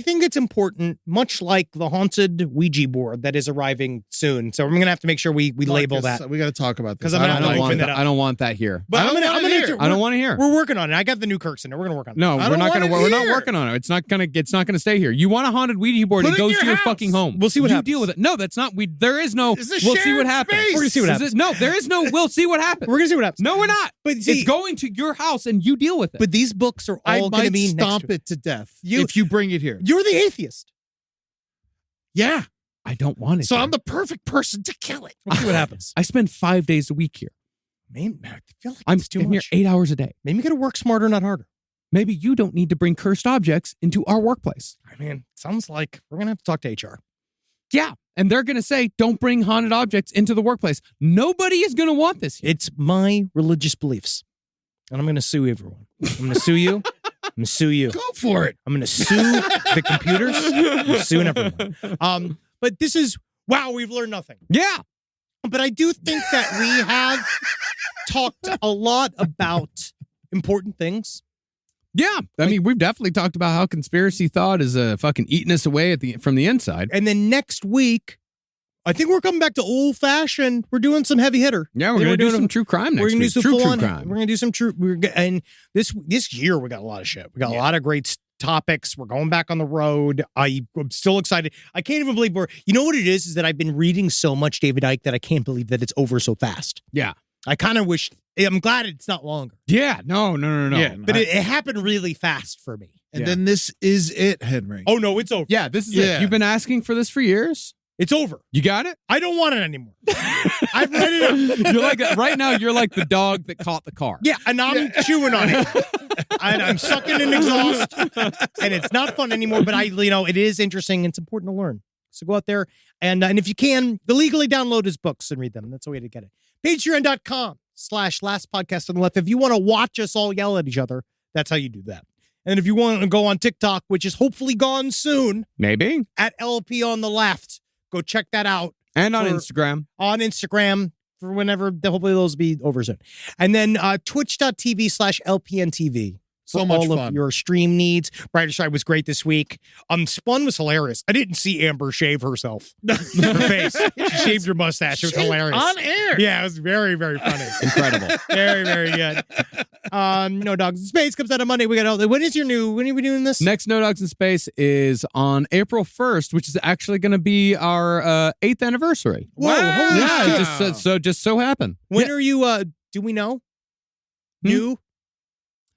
[SPEAKER 4] think it's important, much like the haunted Ouija board that is arriving soon. So I'm going to have to make sure we label that.
[SPEAKER 6] We got to talk about this.
[SPEAKER 4] 'Cause I'm not
[SPEAKER 5] I don't
[SPEAKER 4] open
[SPEAKER 5] want
[SPEAKER 4] that
[SPEAKER 5] that.
[SPEAKER 4] up.
[SPEAKER 5] I don't want that here.
[SPEAKER 4] But I'm gonna
[SPEAKER 5] I don't want to hear.
[SPEAKER 4] We're working on it. I got the new Kirks in there. We're going to work on it.
[SPEAKER 5] No,
[SPEAKER 6] I
[SPEAKER 5] we're
[SPEAKER 6] don't
[SPEAKER 5] not
[SPEAKER 6] want
[SPEAKER 5] gonna.
[SPEAKER 6] it
[SPEAKER 5] We're not
[SPEAKER 6] here.
[SPEAKER 5] working on it. It's not gonna stay here. You want a haunted Ouija board?
[SPEAKER 6] Put
[SPEAKER 5] It
[SPEAKER 6] it in
[SPEAKER 5] goes
[SPEAKER 6] your
[SPEAKER 5] to your
[SPEAKER 6] house.
[SPEAKER 5] fucking home.
[SPEAKER 4] We'll see what
[SPEAKER 5] you
[SPEAKER 4] happens.
[SPEAKER 5] deal with it. No, that's not. There is no.
[SPEAKER 6] It's a
[SPEAKER 5] We'll see
[SPEAKER 6] shared
[SPEAKER 5] what happens.
[SPEAKER 6] space.
[SPEAKER 4] We're gonna see what happens.
[SPEAKER 5] No, there is no. We'll see what happens.
[SPEAKER 4] We're going to see what happens.
[SPEAKER 5] No, we're not.
[SPEAKER 4] But see,
[SPEAKER 5] It's going to your house and you deal with it.
[SPEAKER 4] but these books are
[SPEAKER 6] I
[SPEAKER 4] all going to
[SPEAKER 6] might
[SPEAKER 4] be
[SPEAKER 6] stomp
[SPEAKER 4] next to
[SPEAKER 6] it to death
[SPEAKER 4] You-
[SPEAKER 6] if you bring it here.
[SPEAKER 4] You're the atheist.
[SPEAKER 6] Yeah.
[SPEAKER 5] I don't want it.
[SPEAKER 6] So
[SPEAKER 5] here.
[SPEAKER 6] I'm the perfect person to kill it.
[SPEAKER 4] We'll see what happens.
[SPEAKER 5] I spend 5 days a week here.
[SPEAKER 4] Man, I feel like
[SPEAKER 5] I'm
[SPEAKER 4] it's too
[SPEAKER 5] in here
[SPEAKER 4] much.
[SPEAKER 5] 8 hours a day.
[SPEAKER 4] Maybe you got to work smarter, not harder.
[SPEAKER 5] Maybe you don't need to bring cursed objects into our workplace.
[SPEAKER 4] I mean, sounds like we're going to have to talk to HR.
[SPEAKER 5] Yeah. And they're going to say, don't bring haunted objects into the workplace. Nobody is going to want this here.
[SPEAKER 4] It's my religious beliefs. And I'm going to sue everyone. I'm going to sue you. I'm going to sue you.
[SPEAKER 6] Go for it.
[SPEAKER 4] I'm going to sue the computers. I'm suing everyone. But this is, wow, we've learned nothing.
[SPEAKER 5] Yeah.
[SPEAKER 4] But I do think that we have talked a lot about important things.
[SPEAKER 5] Yeah. I mean, we've definitely talked about how conspiracy thought is fucking eating us away from the inside.
[SPEAKER 4] And then next week, I think we're coming back to old fashioned. We're doing some heavy hitter.
[SPEAKER 5] Yeah, we're going to do some true crime next
[SPEAKER 4] We're gonna
[SPEAKER 5] week.
[SPEAKER 4] do some
[SPEAKER 5] True
[SPEAKER 4] full on.
[SPEAKER 5] crime.
[SPEAKER 4] We're gonna do some true. And this year we got a lot of shit. We got a lot of great topics. We're going back on the road. I'm still excited. I can't even believe you know what it is that I've been reading so much David Icke that I can't believe that it's over so fast.
[SPEAKER 5] Yeah.
[SPEAKER 4] I kind of wish. I'm glad it's not longer.
[SPEAKER 5] Yeah. No.
[SPEAKER 6] Yeah,
[SPEAKER 4] But it happened really fast for me.
[SPEAKER 6] And
[SPEAKER 5] Yeah.
[SPEAKER 6] then this is it, Henry.
[SPEAKER 4] Oh no, it's over.
[SPEAKER 5] Yeah, this is
[SPEAKER 6] Yeah.
[SPEAKER 5] it. You've been asking for this for years.
[SPEAKER 4] It's over.
[SPEAKER 5] You got it?
[SPEAKER 4] I don't want it anymore. I've read it.
[SPEAKER 5] You're like right now. You're like the dog that caught the car.
[SPEAKER 4] Yeah, and I'm chewing on it. And I'm sucking in exhaust, and it's not fun anymore. But it is interesting. It's important to learn. So go out there and if you can, illegally download his books and read them. That's the way to get it. Patreon.com/lastpodcast on the left. If you want to watch us all yell at each other, that's how you do that. And if you want to go on TikTok, which is hopefully gone soon,
[SPEAKER 5] Maybe.
[SPEAKER 4] at LP on the left, go check that out.
[SPEAKER 5] And on
[SPEAKER 4] For-
[SPEAKER 5] Instagram.
[SPEAKER 4] On Instagram for whenever, hopefully those will be over soon. And then twitch.tv/LPNTV.
[SPEAKER 6] So
[SPEAKER 4] for
[SPEAKER 6] much
[SPEAKER 4] all
[SPEAKER 6] fun.
[SPEAKER 4] of your stream needs. Brighter Side was great this week. Spun was hilarious. I didn't see Amber shave herself. Her face. She shaved her mustache. It was hilarious.
[SPEAKER 6] On air.
[SPEAKER 4] Yeah, it was very, very funny.
[SPEAKER 5] Incredible.
[SPEAKER 4] Very, very good. No Dogs in Space comes out on Monday. When are we doing this?
[SPEAKER 5] Next No Dogs in Space is on April 1st, which is actually going to be our 8th anniversary.
[SPEAKER 4] Whoa, holy
[SPEAKER 5] Yeah,
[SPEAKER 4] shit.
[SPEAKER 5] it just so happened.
[SPEAKER 4] When are you, do we know? New?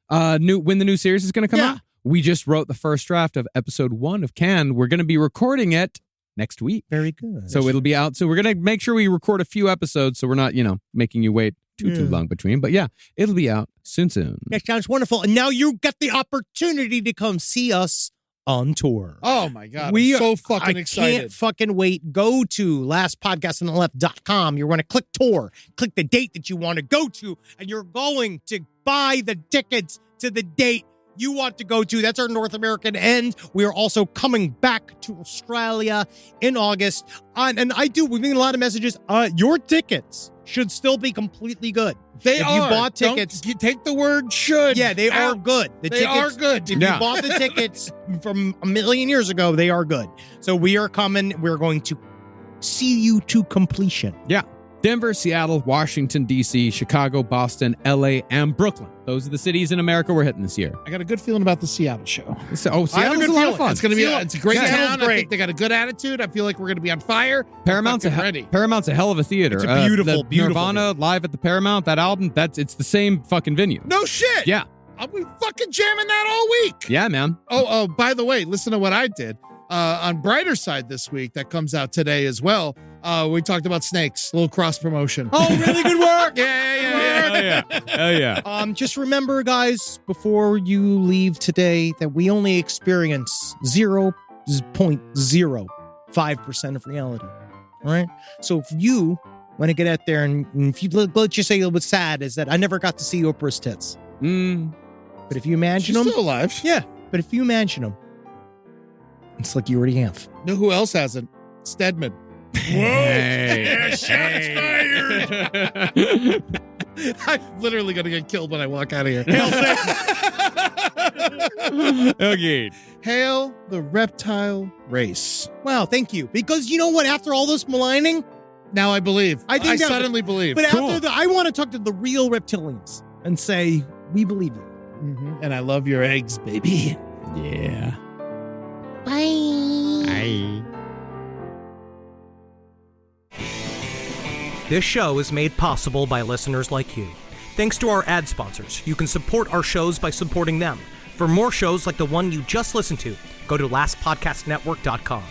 [SPEAKER 5] When the new series is going to come
[SPEAKER 4] Yeah.
[SPEAKER 5] out. We just wrote the first draft of episode 1 of Can. We're going to be recording it next week.
[SPEAKER 4] Very good.
[SPEAKER 5] So it'll be out. So we're going to make sure we record a few episodes so we're not, making you wait too long between. But yeah, it'll be out soon.
[SPEAKER 4] That sounds wonderful. And now you get the opportunity to come see us on tour.
[SPEAKER 6] Oh my God.
[SPEAKER 4] We
[SPEAKER 6] I'm so
[SPEAKER 4] are-
[SPEAKER 6] fucking
[SPEAKER 4] I
[SPEAKER 6] excited.
[SPEAKER 4] can't fucking wait. Go to lastpodcastontheLeft.com. You're going to click tour, click the date that you want to go to, and you're going to buy the tickets to the date you want to go to. That's our North American end. We are also coming back to Australia in August. We've been getting a lot of messages. Your tickets should still be completely good.
[SPEAKER 6] They
[SPEAKER 4] If
[SPEAKER 6] are.
[SPEAKER 4] you bought
[SPEAKER 6] Don't-
[SPEAKER 4] tickets-
[SPEAKER 6] you take the word should.
[SPEAKER 4] Yeah, they are
[SPEAKER 6] out.
[SPEAKER 4] good.
[SPEAKER 6] They are good.
[SPEAKER 4] If
[SPEAKER 5] Yeah.
[SPEAKER 4] you bought the tickets from a million years ago, they are good. So we are coming. We're going to see you to completion.
[SPEAKER 5] Yeah. Denver, Seattle, Washington, D.C., Chicago, Boston, L.A., and Brooklyn. Those are the cities in America we're hitting this year.
[SPEAKER 6] I got a good feeling about the Seattle show.
[SPEAKER 5] Seattle's
[SPEAKER 6] I have
[SPEAKER 5] a
[SPEAKER 6] good
[SPEAKER 5] lot
[SPEAKER 6] feeling.
[SPEAKER 5] of fun.
[SPEAKER 6] It's going to be it's a great
[SPEAKER 5] Yeah,
[SPEAKER 6] town.
[SPEAKER 4] Seattle's
[SPEAKER 6] I
[SPEAKER 4] great.
[SPEAKER 6] think they got a good attitude. I feel like we're going to be on fire.
[SPEAKER 5] Paramount's
[SPEAKER 6] ready.
[SPEAKER 5] Paramount's a hell of a theater.
[SPEAKER 4] It's a beautiful,
[SPEAKER 5] the
[SPEAKER 4] beautiful
[SPEAKER 5] Nirvana live at the Paramount, that album, it's the same fucking venue.
[SPEAKER 6] No shit.
[SPEAKER 5] Yeah.
[SPEAKER 6] I'll be fucking jamming that all week.
[SPEAKER 5] Yeah, man.
[SPEAKER 6] Oh, by the way, listen to what I did. On Brighter Side this week, that comes out today as well. We talked about snakes, a little cross promotion.
[SPEAKER 4] Oh, really good work.
[SPEAKER 5] Hell yeah.
[SPEAKER 4] Just remember, guys, before you leave today, that we only experience 0.05% of reality. All right. So if you want to get out there and if you let's just say what's sad is that I never got to see Oprah's tits. But if you imagine
[SPEAKER 6] She's
[SPEAKER 4] them,
[SPEAKER 6] still alive.
[SPEAKER 4] yeah. But if you imagine them, it's like you already have.
[SPEAKER 6] Know who else hasn't? Stedman.
[SPEAKER 5] Hey.
[SPEAKER 6] Shots fired. I'm literally going to get killed when I walk out of here.
[SPEAKER 5] Okay.
[SPEAKER 6] Hail the reptile race.
[SPEAKER 4] Wow, thank you. Because you know what? After all this maligning,
[SPEAKER 6] Now I believe.
[SPEAKER 4] I think that-
[SPEAKER 6] suddenly believe.
[SPEAKER 4] but
[SPEAKER 5] Cool.
[SPEAKER 4] after I want to talk to the real reptilians and say, we believe it.
[SPEAKER 6] Mhm. And I love your eggs, baby.
[SPEAKER 5] Yeah.
[SPEAKER 4] Bye.
[SPEAKER 9] This show is made possible by listeners like you. Thanks to our ad sponsors, you can support our shows by supporting them. For more shows like the one you just listened to, go to lastpodcastnetwork.com.